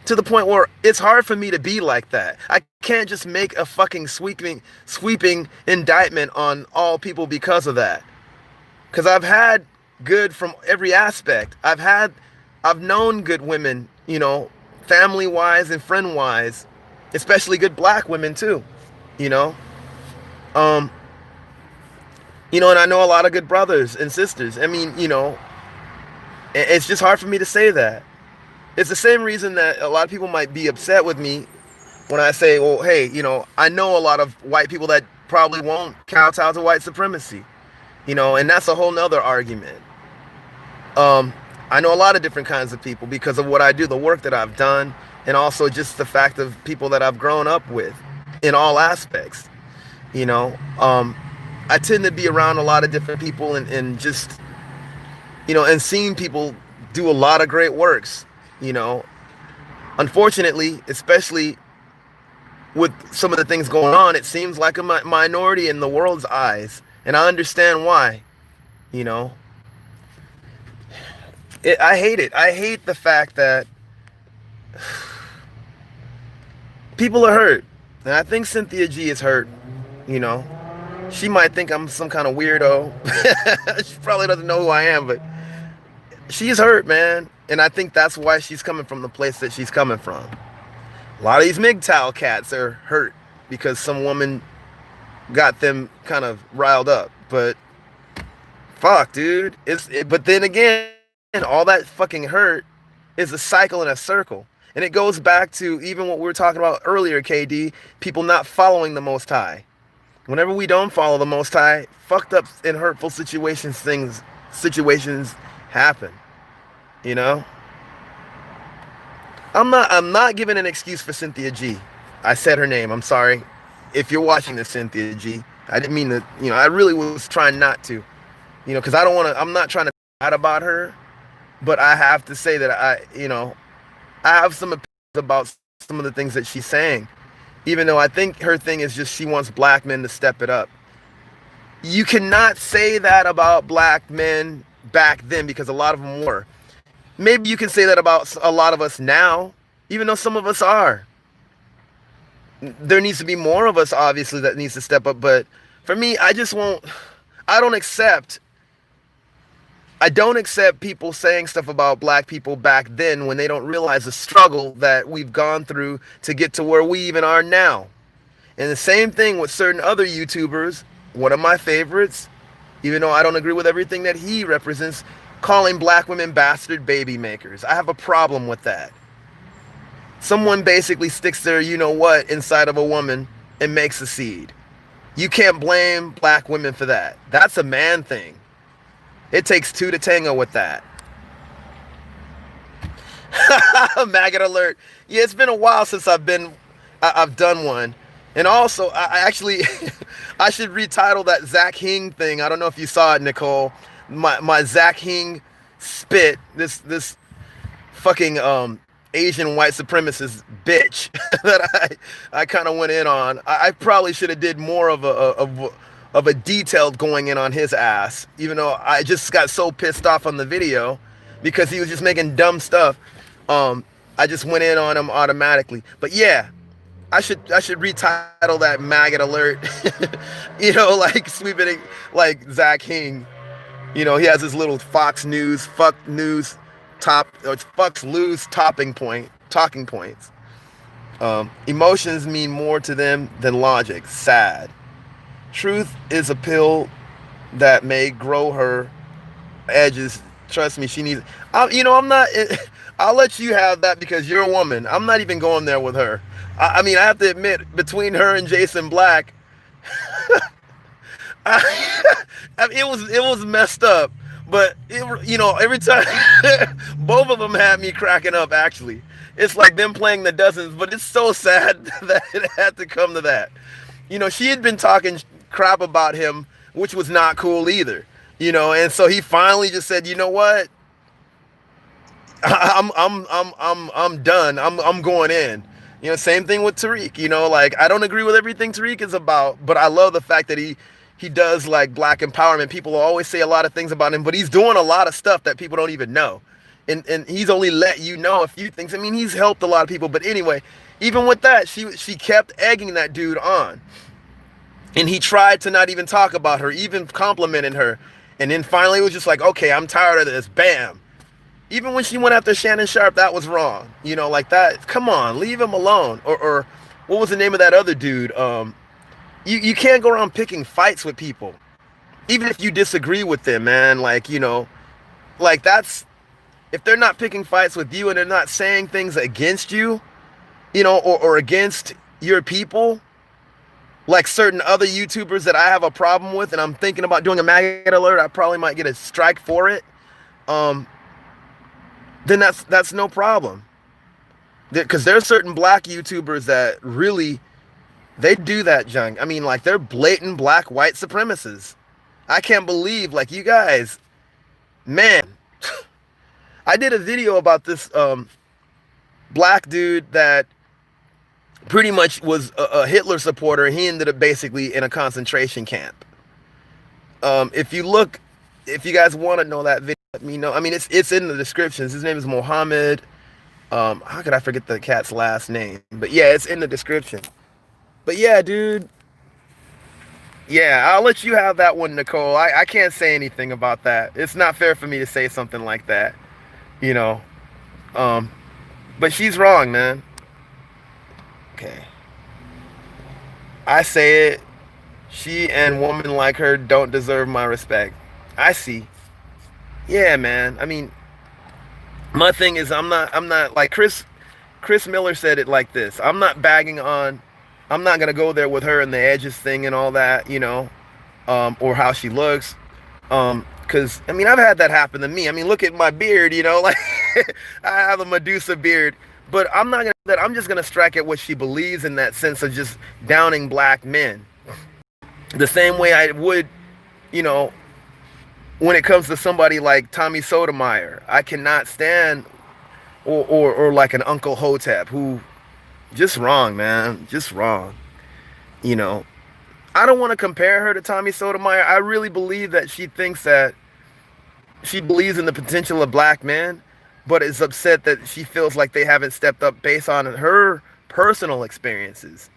[SPEAKER 1] to the point where it's hard for me to be like that. I can't just make a fucking sweeping indictment on all people because of that. Because I've had good from every aspect. I've known good women, family-wise and friend-wise, especially good black women too, you know. Um, and I know a lot of good brothers and sisters. I mean, it's just hard for me to say that. It's the same reason that a lot of people might be upset with me when I say, well, hey, I know a lot of white people that probably won't kowtow to white supremacy, and that's a whole nother argument. I know a lot of different kinds of people because of what I do, the work that I've done, and also just the fact of people that I've grown up with in all aspects. I tend to be around a lot of different people and just, and seeing people do a lot of great works, Unfortunately, especially with some of the things going on, it seems like a minority in the world's eyes. And I understand why, I hate it. I hate the fact that people are hurt. And I think Cynthia G is hurt, She might think I'm some kind of weirdo. She probably doesn't know who I am, but she's hurt, man. And I think that's why she's coming from the place that she's coming from. A lot of these MGTOW cats are hurt because some woman got them kind of riled up. But fuck, dude. But then again, all that fucking hurt is a cycle and a circle. And it goes back to even what we were talking about earlier, KD, people not following the Most High. Whenever we don't follow the Most High, fucked up and hurtful situations happen. I'm not giving an excuse for Cynthia G. I said her name. I'm sorry. If you're watching this, Cynthia G, I didn't mean to, I really was trying not to, because I'm not trying to bad about her, but I have to say that I have some opinions about some of the things that she's saying, even though I think her thing is just she wants black men to step it up. You cannot say that about black men back then because a lot of them were. Maybe you can say that about a lot of us now, even though some of us are. There needs to be more of us, obviously, that needs to step up. But for me, I don't accept people saying stuff about black people back then when they don't realize the struggle that we've gone through to get to where we even are now. And the same thing with certain other YouTubers, one of my favorites, even though I don't agree with everything that he represents, calling black women bastard baby makers. I have a problem with that. Someone basically sticks their you-know-what inside of a woman and makes a seed. You can't blame black women for that. That's a man thing. It takes two to tango with that. Maggot alert. Yeah, it's been a while since I've done one. And also, I actually, I should retitle that Zach Hing thing. I don't know if you saw it, Nicole. My Zach Hing spit, this fucking Asian white supremacist bitch that I kind of went in on. I probably should have did more of a detailed going in on his ass, even though I just got so pissed off on the video because he was just making dumb stuff. I just went in on him automatically. But yeah, I should retitle that maggot alert. Like sweeping like Zach Hing. He has his little Fox News, Fox News talking points. Emotions mean more to them than logic. Sad. Truth is a pill that may grow her edges. Trust me, she needs. I'm not. I'll let you have that because you're a woman. I'm not even going there with her. I mean, I have to admit, between her and Jason Black. I mean, it was messed up, but every time both of them had me cracking up. Actually, it's like them playing the dozens, but it's so sad that it had to come to that. She had been talking crap about him, which was not cool either. And so he finally just said, "You know what? I'm done. I'm going in." Same thing with Tariq. Like I don't agree with everything Tariq is about, but I love the fact that he does like black empowerment. People always say a lot of things about him, but he's doing a lot of stuff that people don't even know. And he's only let you know a few things. I mean, he's helped a lot of people. But anyway, even with that, she kept egging that dude on. And he tried to not even talk about her, even complimenting her. And then finally it was just like, okay, I'm tired of this. Bam. Even when she went after Shannon Sharpe, that was wrong. Like that. Come on, leave him alone. Or what was the name of that other dude? You can't go around picking fights with people, even if you disagree with them, man. Like, like that's, if they're not picking fights with you and they're not saying things against you, or against your people, like certain other YouTubers that I have a problem with, and I'm thinking about doing a maggot alert, I probably might get a strike for it. Um, then that's no problem. Because there's certain black YouTubers that really, they do that junk. I mean, like, they're blatant black white supremacists. I can't believe, like, you guys, man. I did a video about this black dude that pretty much was a Hitler supporter. He ended up basically in a concentration camp. If you guys want to know that video, let me know. I mean, it's in the descriptions. His name is Mohammed. How could I forget the cat's last name? But yeah, it's in the description. But yeah, dude. Yeah, I'll let you have that one, Nicole. I can't say anything about that. It's not fair for me to say something like that, you know. But she's wrong, man. Okay. I say it. She and women like her don't deserve my respect. I see. Yeah, man. I mean, my thing is I'm not like Chris Miller said it like this. I'm not gonna go there with her and the edges thing and all that, or how she looks. Because I mean, I've had that happen to me. I mean, look at my beard, like I have a Medusa beard. But I'm not gonna do that. I'm just gonna strike at what she believes in that sense of just downing black men. The same way I would, you know, when it comes to somebody like Tommy Sotomayor. I cannot stand, or like an Uncle Hotep, who just wrong, man. Just wrong. You know. I don't want to compare her to Tommy Sotomayor. I really believe that she believes in the potential of black men, but is upset that she feels like they haven't stepped up based on her personal experiences,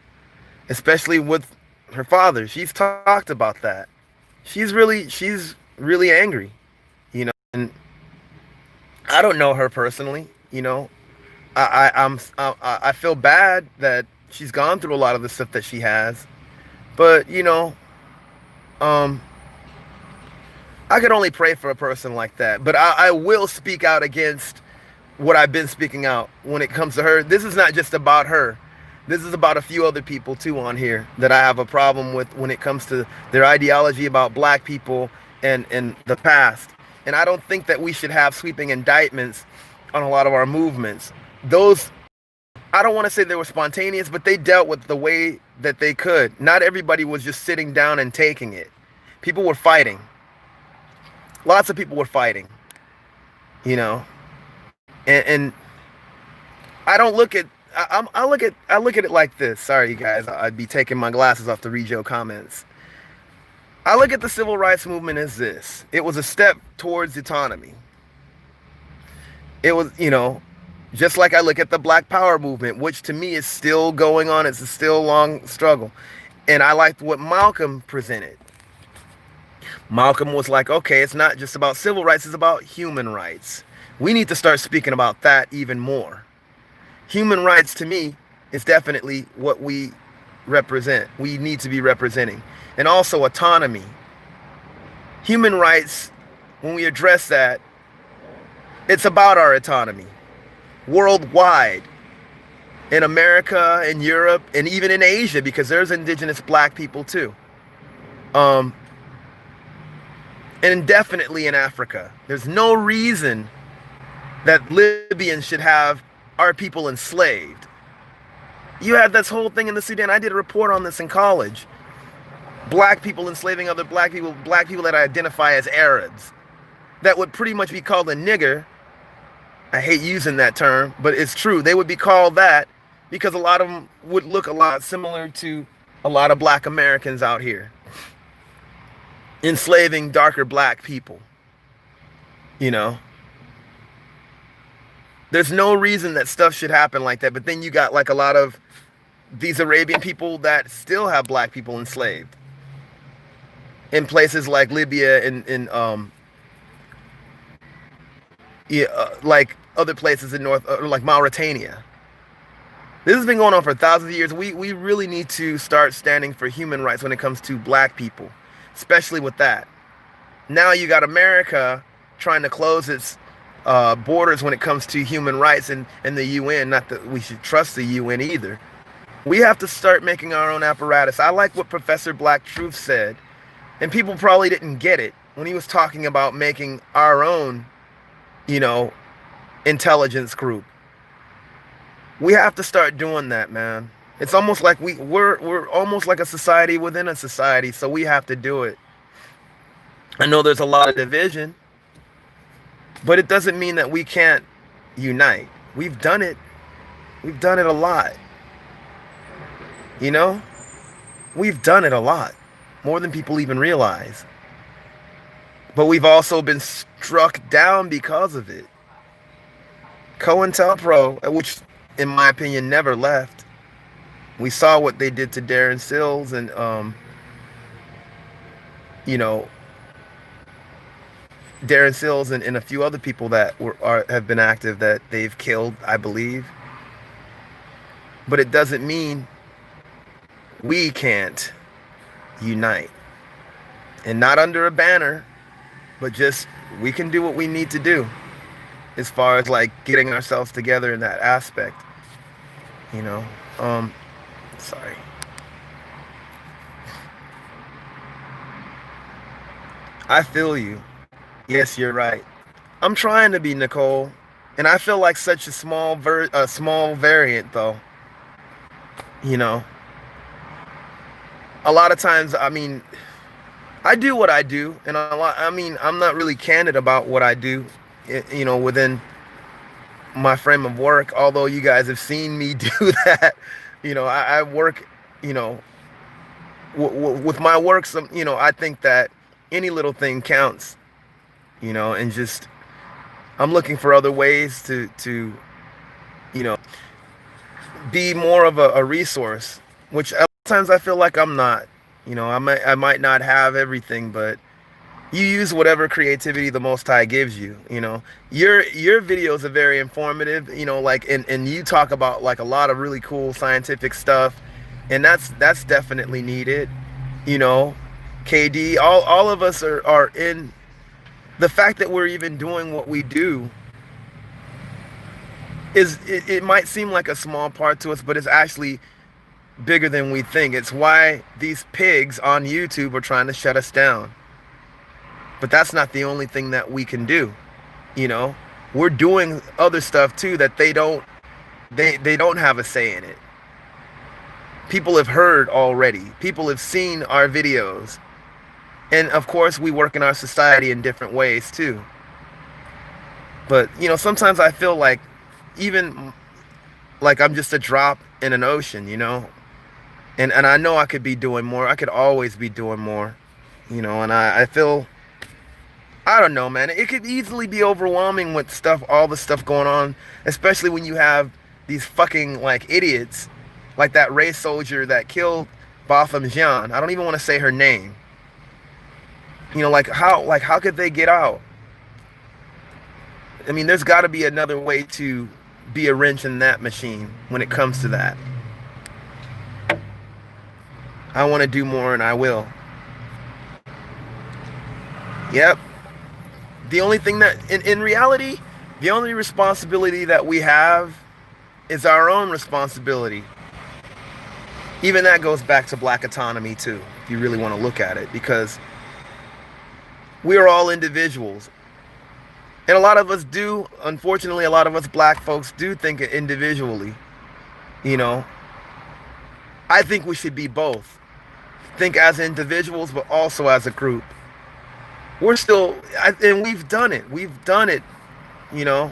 [SPEAKER 1] especially with her father. She's talked about that. She's really angry, and I don't know her personally. I feel bad that she's gone through a lot of the stuff that she has, but um, I could only pray for a person like that. But I will speak out against what I've been speaking out when it comes to her. This is not just about her. This is about a few other people too on here that I have a problem with when it comes to their ideology about black people and the past. And I don't think that we should have sweeping indictments on a lot of our movements. Those, I don't want to say they were spontaneous, but they dealt with the way that they could. Not everybody was just sitting down and taking it. People were fighting. Lots of people were fighting, and I don't look at I look at it like this. Sorry, you guys, I'd be taking my glasses off to read your comments. I look at the civil rights movement as this: it was a step towards autonomy. It was, just like I look at the Black Power movement, which to me is still going on. It's a still long struggle, and I liked what Malcolm presented. Malcolm was like, okay, it's not just about civil rights, it's about human rights. We need to start speaking about that even more. Human rights, to me, is definitely what we represent. We need to be representing. And also autonomy. Human rights, when we address that, it's about our autonomy. Worldwide. In America, in Europe, and even in Asia, because there's indigenous black people too. And definitely in Africa. There's no reason that Libyans should have our people enslaved. You had this whole thing in the Sudan. I did a report on this in college. Black people enslaving other black people that identify as Arabs. That would pretty much be called a nigger. I hate using that term, but it's true. They would be called that because a lot of them would look a lot similar to a lot of black Americans out here. Enslaving darker black people. There's no reason that stuff should happen like that. But then you got like a lot of these Arabian people that still have black people enslaved in places like Libya and like other places in like Mauritania. This has been going on for thousands of years. We really need to start standing for human rights when it comes to black people, especially with that. Now you got America trying to close its borders when it comes to human rights and the UN. Not that we should trust the UN either. We have to start making our own apparatus. I like what Professor Black Truth said, and people probably didn't get it when he was talking about making our own, you know, intelligence group. We have to start doing that, man. It's almost like we're almost like a society within a society, so we have to do it. I know there's a lot of division, but it doesn't mean that we can't unite. We've done it. We've done it a lot. You know? We've done it a lot. More than people even realize. But we've also been struck down because of it. COINTELPRO, which in my opinion never left. We saw what they did to Darren Sills and you know, Darren Sills and a few other people that have been active that they've killed, I believe. But it doesn't mean we can't unite. And not under a banner, but just we can do what we need to do as far as like getting ourselves together in that aspect. You know, sorry. I feel you. Yes, you're right. I'm trying to be Nicole, and I feel like such a small variant though. You know, a lot of times, I mean, I do what I do, and I'm not really candid about what I do, you know, within my frame of work, although you guys have seen me do that. You know, I work, you know, with my work, you know, I think that any little thing counts, you know, and just, I'm looking for other ways to you know, be more of a resource, which a lot of times I feel like I'm not. You know, I might not have everything, but you use whatever creativity the Most High gives you. You know, your videos are very informative. You know, like and you talk about like a lot of really cool scientific stuff, and that's definitely needed. You know, KD, all of us are in. The fact that we're even doing what we do is it might seem like a small part to us, but it's actually bigger than we think. It's why these pigs on YouTube are trying to shut us down. But that's not the only thing that we can do. You know, we're doing other stuff too that they don't have a say in it. People have heard already. People have seen our videos. And of course, we work in our society in different ways too. But, you know, sometimes I feel like even like I'm just a drop in an ocean, you know. And I know I could be doing more. I could always be doing more, you know. And I feel, I don't know, man. It could easily be overwhelming with stuff, all the stuff going on, especially when you have these fucking like idiots, like that race soldier that killed Botham Jean. I don't even want to say her name. You know, like how could they get out? I mean, there's got to be another way to be a wrench in that machine when it comes to that. I want to do more, and I will. Yep. The only thing that, in reality, the only responsibility that we have is our own responsibility. Even that goes back to black autonomy too, if you really want to look at it, because we are all individuals. And a lot of us do, unfortunately, a lot of us black folks do think individually. You know, I think we should be both. Think as individuals, but also as a group. We're still, and we've done it. We've done it, you know,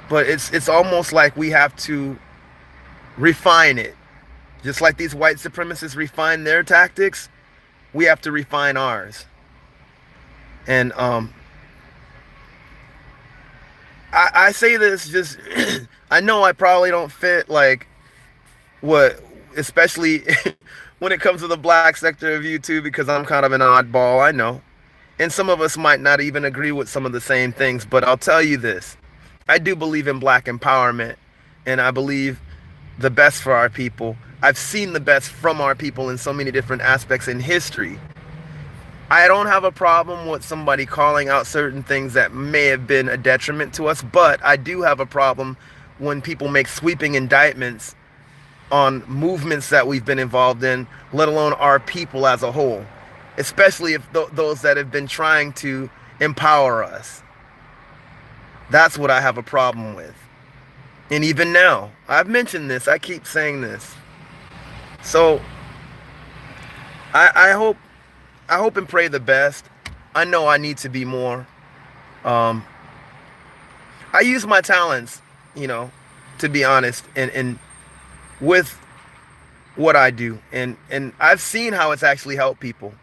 [SPEAKER 1] but it's almost like we have to refine it. Just like these white supremacists refine their tactics, we have to refine ours. And I say this just, I know I probably don't fit like what, especially when it comes to the black sector of YouTube, because I'm kind of an oddball, I know. And some of us might not even agree with some of the same things, but I'll tell you this. I do believe in black empowerment, and I believe the best for our people. I've seen the best from our people in so many different aspects in history. I don't have a problem with somebody calling out certain things that may have been a detriment to us, but I do have a problem when people make sweeping indictments on movements that we've been involved in, let alone our people as a whole, especially if those that have been trying to empower us. That's what I have a problem with. And even now, I've mentioned this, I keep saying this. So I hope and pray the best. I know I need to be more. I use my talents, to be honest, and with what I do, and I've seen how it's actually helped people,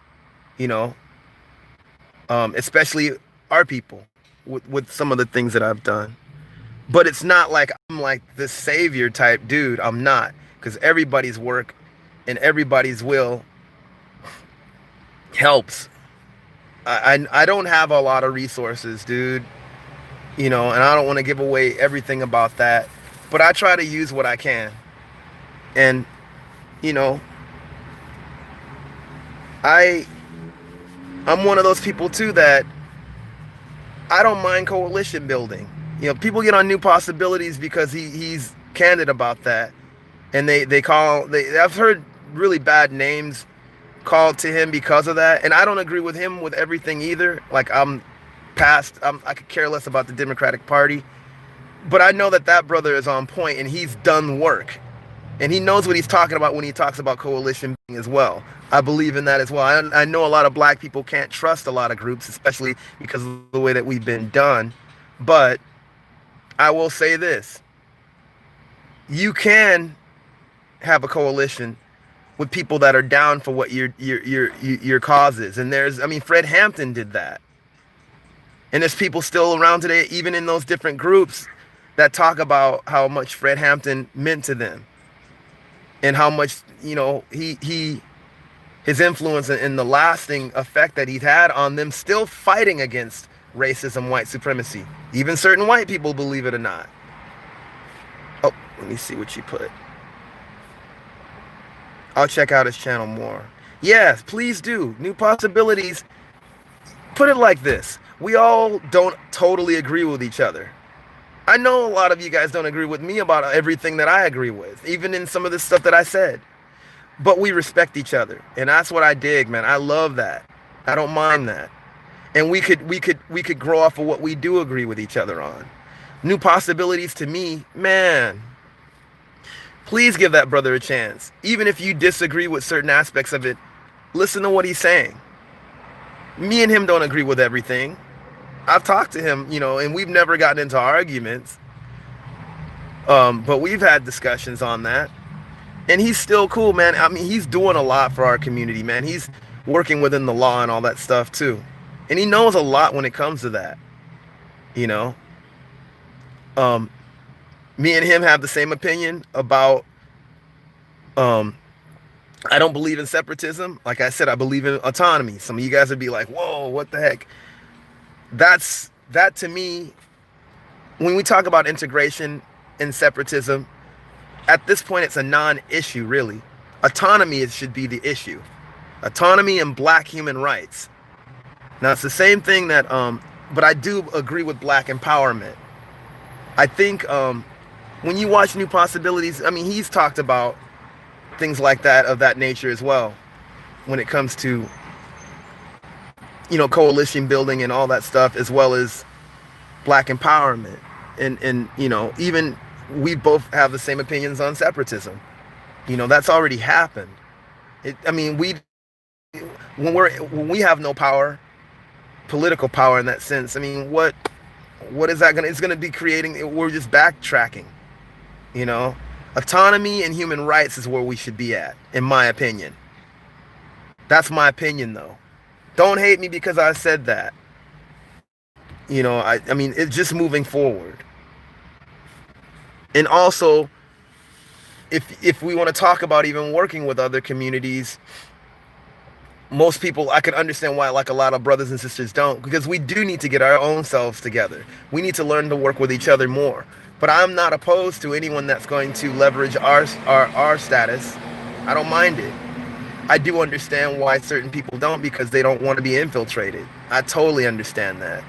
[SPEAKER 1] especially our people with some of the things that I've done. But it's not like I'm like this savior type dude. I'm not, because everybody's work and everybody's will helps. I don't have a lot of resources, dude, and I don't want to give away everything about that, but I try to use what I can. And I'm one of those people too that I don't mind coalition building. People get on New Possibilities because he's candid about that, and I've heard really bad names called to him because of that, and I don't agree with him with everything either. Like, I could care less about the Democratic Party, but I know that brother is on point, and he's done work, and he knows what he's talking about when he talks about coalition as well. I believe in that as well. I know a lot of black people can't trust a lot of groups, especially because of the way that we've been done, but I will say this: you can have a coalition with people that are down for what your cause is. And Fred Hampton did that. And there's people still around today, even in those different groups, that talk about how much Fred Hampton meant to them, and how much, his influence and the lasting effect that he's had on them still fighting against racism, white supremacy. Even certain white people, believe it or not. Oh, let me see what you put. I'll check out his channel more. Yes, please do. New Possibilities. Put it like this: we all don't totally agree with each other. I know a lot of you guys don't agree with me about everything that I agree with, even in some of the stuff that I said. But we respect each other, and that's what I dig, man. I love that. I don't mind that. And we could grow off of what we do agree with each other on. New Possibilities, to me, man, please give that brother a chance. Even if you disagree with certain aspects of it, listen to what he's saying. Me and him don't agree with everything. I've talked to him, and we've never gotten into arguments. But we've had discussions on that. And he's still cool, man. He's doing a lot for our community, man. He's working within the law and all that stuff too. And he knows a lot when it comes to that. Me and him have the same opinion about, I don't believe in separatism. Like I said, I believe in autonomy. Some of you guys would be like, whoa, what the heck? That to me, when we talk about integration and separatism, at this point, it's a non-issue, really. Autonomy should be the issue. Autonomy and black human rights. Now, it's the same thing that, but I do agree with black empowerment. I think when you watch New Possibilities, he's talked about things like that, of that nature as well, when it comes to, coalition building and all that stuff, as well as black empowerment. And even we both have the same opinions on separatism. That's already happened. When we have no power, political power in that sense, what is that it's gonna be creating? We're just backtracking. Autonomy and human rights is where we should be at, in my opinion. That's my opinion, though. Don't hate me because I said that. It's just moving forward. And also, if we want to talk about even working with other communities, most people, I can understand why, like, a lot of brothers and sisters don't, because we do need to get our own selves together. We need to learn to work with each other more. But I'm not opposed to anyone that's going to leverage our status. I don't mind it. I do understand why certain people don't, because they don't want to be infiltrated. I totally understand that.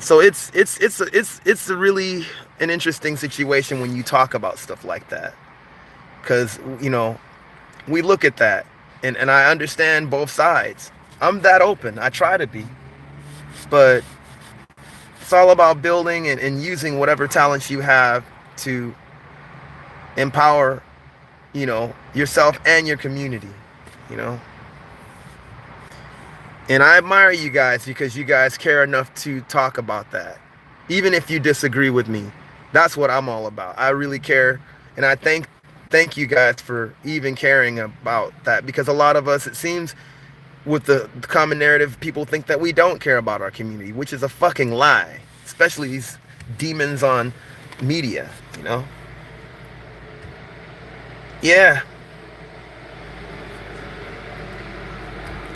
[SPEAKER 1] So it's a really an interesting situation when you talk about stuff like that, because we look at that, and I understand both sides. I'm that open. I try to be, but it's all about building and using whatever talents you have to empower, yourself and your community, you know. And I admire you guys because you guys care enough to talk about that. Even if you disagree with me, that's what I'm all about. I really care, and I thank you guys for even caring about that, because a lot of us, it seems, with the common narrative, people think that we don't care about our community, which is a fucking lie, especially these demons on media, Yeah.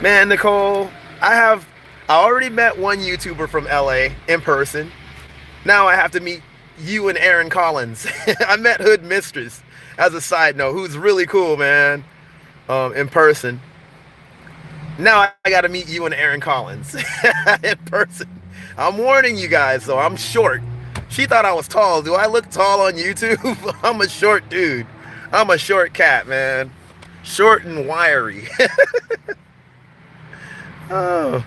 [SPEAKER 1] Man, Nicole, I already met one YouTuber from LA in person. Now I have to meet you and Aaron Collins. I met Hood Mistress, as a side note, who's really cool, man, in person. Now I got to meet you and Aaron Collins in person. I'm warning you guys, though, I'm short. She thought I was tall. Do I look tall on YouTube? I'm a short dude. I'm a short cat, man. Short and wiry. Oh.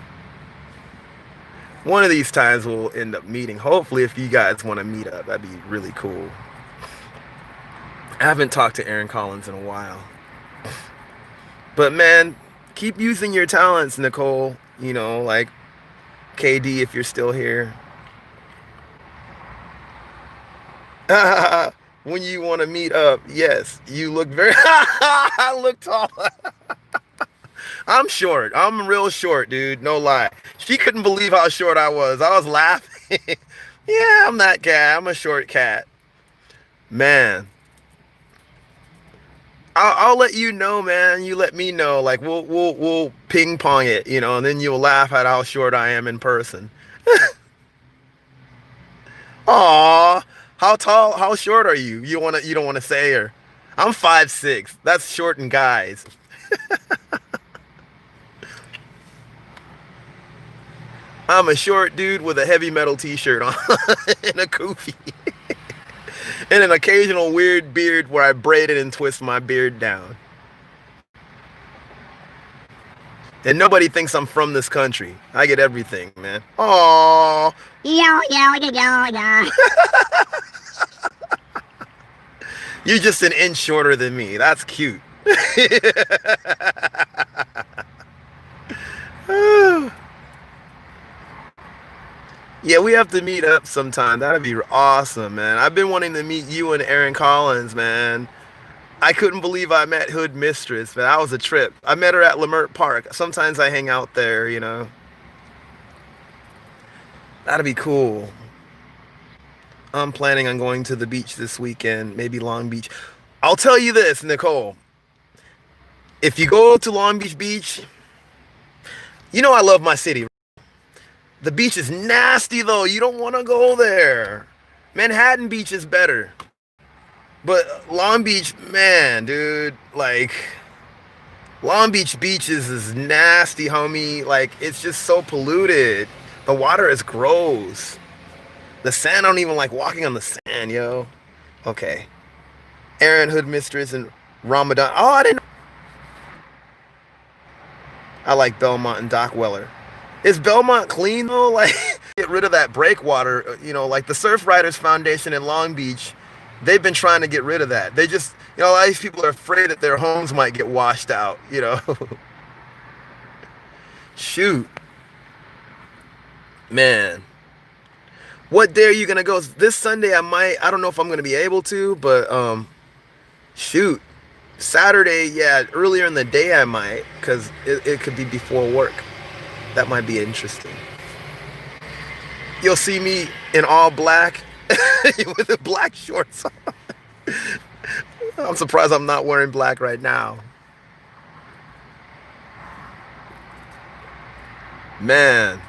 [SPEAKER 1] One of these times we'll end up meeting. Hopefully, if you guys want to meet up, that'd be really cool. I haven't talked to Aaron Collins in a while. But man, keep using your talents, Nicole. Like KD, if you're still here. When you want to meet up, yes, you look very... I look tall. I'm short. I'm real short, dude. No lie. She couldn't believe how short I was. I was laughing. Yeah, I'm that cat. I'm a short cat. Man. I'll let you know, man. You let me know. Like we'll ping pong it, and then you'll laugh at how short I am in person. Aw, how tall? How short are you? You don't wanna say, or I'm 5'6". That's short in guys. I'm a short dude with a heavy metal t-shirt on and a kufi. And an occasional weird beard where I braid it and twist my beard down. And nobody thinks I'm from this country. I get everything, man. Aww. You're just an inch shorter than me. That's cute. Yeah, we have to meet up sometime. That'd be awesome, man. I've been wanting to meet you and Aaron Collins, man. I couldn't believe I met Hood Mistress, man. That was a trip. I met her at Leimert Park. Sometimes I hang out there, That'd be cool. I'm planning on going to the beach this weekend, maybe Long Beach. I'll tell you this, Nicole. If you go to Long Beach Beach, I love my city. The beach is nasty, though. You don't want to go there. Manhattan Beach is better. But Long Beach, man, dude, like, Long Beach beaches is nasty, homie. Like, it's just so polluted. The water is gross. The sand, I don't even like walking on the sand, yo. Okay. Aaron, Hood Mistress, and Ramadan. Oh, I didn't. I like Belmont and Dock Weller. Is Belmont clean, though? Like, get rid of that breakwater. Like the Surf Riders Foundation in Long Beach, they've been trying to get rid of that. They just, a lot of these people are afraid that their homes might get washed out, Shoot. Man. What day are you going to go? This Sunday, I don't know if I'm going to be able to, but, shoot. Saturday, yeah, earlier in the day I might, because it could be before work. That might be interesting. You'll see me in all black with the black shorts on. I'm surprised I'm not wearing black right now. Man.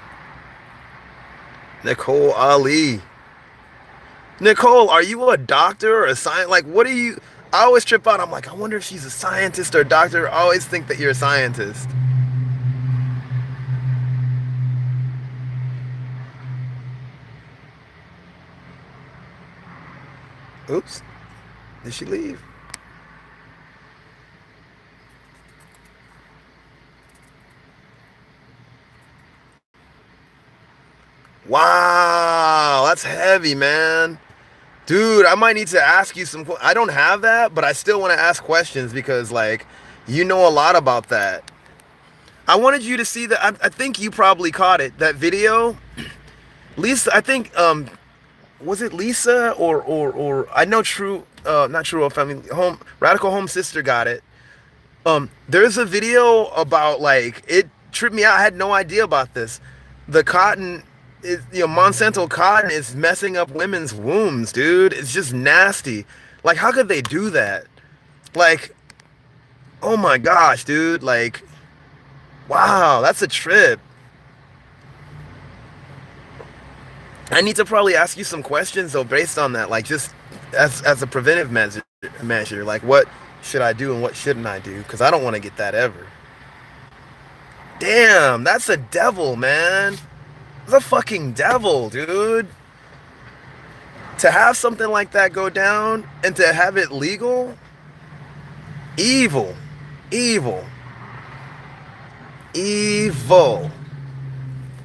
[SPEAKER 1] Nicole Ali. Nicole, are you a doctor or a science? Like, what are you? I always trip out. I'm like, I wonder if she's a scientist or a doctor. I always think that you're a scientist. Oops, did she leave? Wow, that's heavy, man. Dude, I might need to ask you some. I don't have that, but I still want to ask questions because, like, you know a lot about that. I wanted you to see that. I think you probably caught it. That video, Lisa. I think was it Lisa or I know True. Not True Family Home. Radical Home Sister got it. There's a video about like it tripped me out. I had no idea about this. The cotton is, Monsanto cotton is messing up women's wombs, dude. It's just nasty. Like, how could they do that? Like, oh my gosh, dude. Like, wow, that's a trip. I need to probably ask you some questions though, based on that. Like, just as a preventive measure. Like, what should I do and what shouldn't I do? Because I don't want to get that ever. Damn, that's a devil, man. It's a fucking devil, dude. To have something like that go down and to have it legal, evil, evil, evil.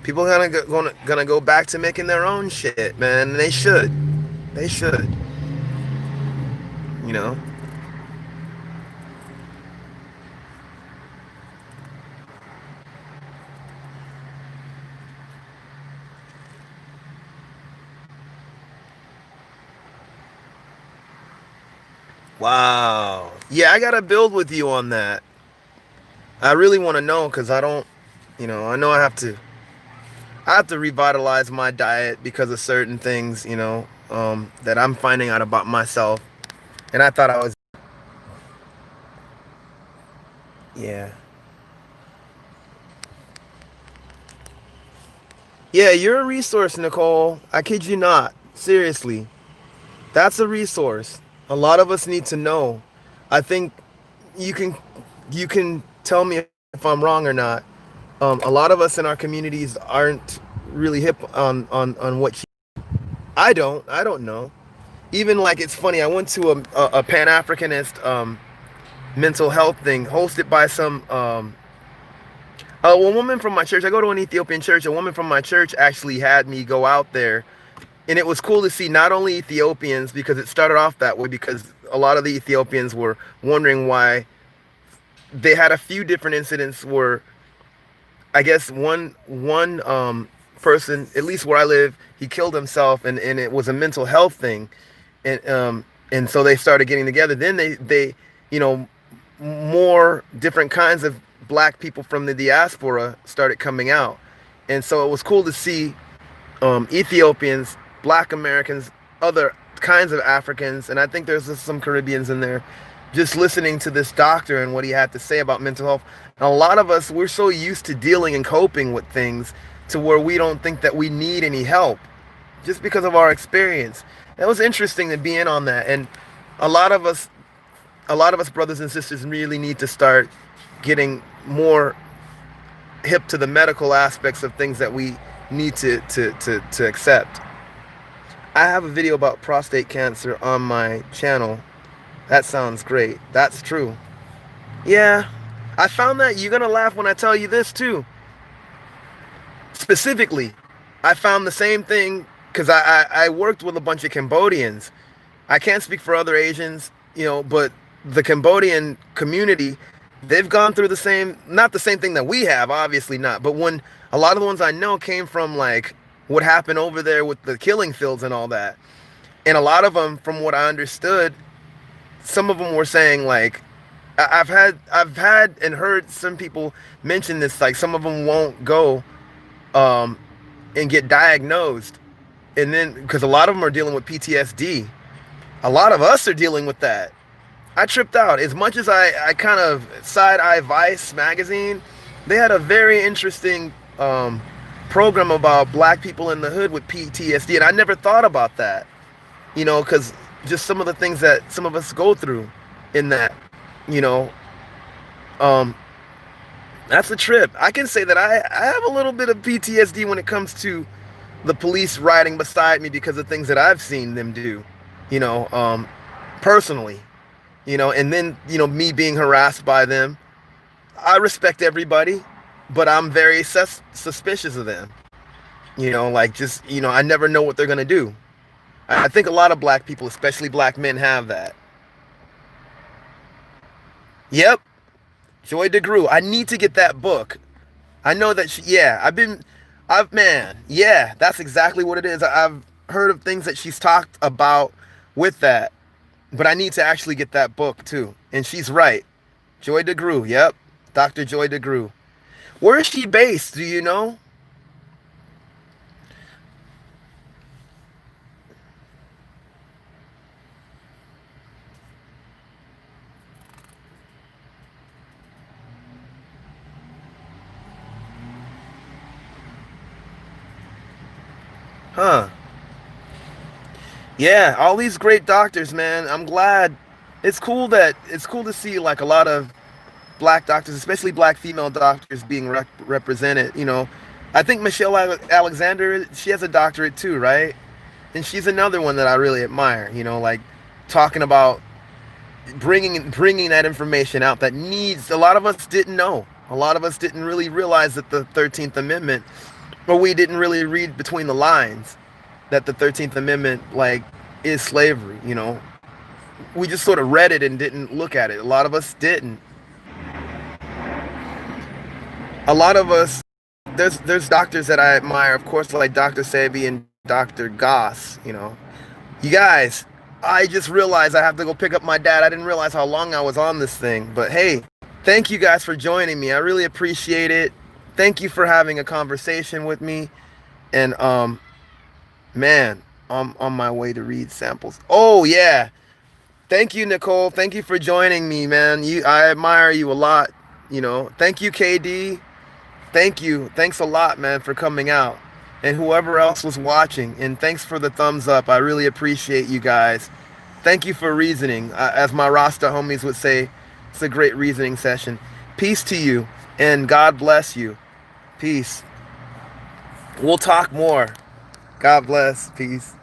[SPEAKER 1] People gonna go back to making their own shit, man. They should. They should. You know. Wow. Yeah, I gotta build with you on that. I really want to know because I don't. I know I have to revitalize my diet because of certain things. That I'm finding out about myself. And I thought I was. Yeah. Yeah, you're a resource, Nicole. I kid you not. Seriously. That's a resource. A lot of us need to know. I think you can you can tell me if I'm wrong or not. A lot of us in our communities aren't really hip on what I don't know. Even like it's funny. I went to a Pan Africanist mental health thing hosted by some a woman from my church. I go to an Ethiopian church. A woman from my church actually had me go out there, and it was cool to see not only Ethiopians, because it started off that way because a lot of the Ethiopians were wondering why. They had a few different incidents where I guess one person, at least where I live, he killed himself, and it was a mental health thing, and so they started getting together. Then they you know more different kinds of black people from the diaspora started coming out, and so it was cool to see Ethiopians, Black Americans, other kinds of Africans, and I think there's just some Caribbeans in there, just listening to this doctor and what he had to say about mental health. And a lot of us, we're so used to dealing and coping with things to where we don't think that we need any help just because of our experience. That was interesting to be in on that. And a lot of us, a lot of us brothers and sisters really need to start getting more hip to the medical aspects of things that we need to accept. I have a video about prostate cancer on my channel. That sounds great. That's true. Yeah. I found that you're going to laugh when I tell you this too. Specifically, I found the same thing because I worked with a bunch of Cambodians. I can't speak for other Asians, but the Cambodian community, they've gone through the same, not the same thing that we have, obviously not, but when a lot of the ones I know came from like what happened over there with the killing fields and all that. And a lot of them, from what I understood, some of them were saying like, I've had and heard some people mention this, like some of them won't go um, and get diagnosed. And then, because a lot of them are dealing with PTSD. A lot of us are dealing with that. I tripped out. As much as I kind of side-eye Vice magazine, they had a very interesting program about black people in the hood with PTSD, and I never thought about that. because just some of the things that some of us go through in that, you know, um, that's a trip. I can say that I have a little bit of PTSD when it comes to the police riding beside me because of things that I've seen them do, you know, personally, and then, me being harassed by them. I respect everybody, but I'm very suspicious of them. Like just, I never know what they're going to do. I think a lot of black people, especially black men, have that. Yep, Joy DeGruy. I need to get that book. I know that yeah, man, yeah, that's exactly what it is. I've heard of things that she's talked about with that, but I need to actually get that book too. And she's right. Joy DeGruy, yep, Dr. Joy DeGruy. Where is she based? Do you know? Huh. Yeah, all these great doctors, man. I'm glad. It's cool to see like a lot of black doctors, especially black female doctors, being represented. I think Michelle Alexander, she has a doctorate too, right? And she's another one that I really admire. Like talking about bringing that information out that needs. A lot of us didn't know. A lot of us didn't really realize that the 13th Amendment, or we didn't really read between the lines that the 13th Amendment like is slavery. We just sort of read it and didn't look at it. A lot of us didn't. A lot of us, there's doctors that I admire, of course, like Dr. Sebi and Dr. Goss. You guys, I just realized I have to go pick up my dad. I didn't realize how long I was on this thing, but hey, thank you guys for joining me. I really appreciate it. Thank you for having a conversation with me. And man, I'm on my way to read samples. Oh yeah. Thank you, Nicole. Thank you for joining me, man. I admire you a lot. Thank you, KD. Thank you. Thanks a lot, man, for coming out. And whoever else was watching. And thanks for the thumbs up. I really appreciate you guys. Thank you for reasoning. As my Rasta homies would say, it's a great reasoning session. Peace to you. And God bless you. Peace. We'll talk more. God bless. Peace.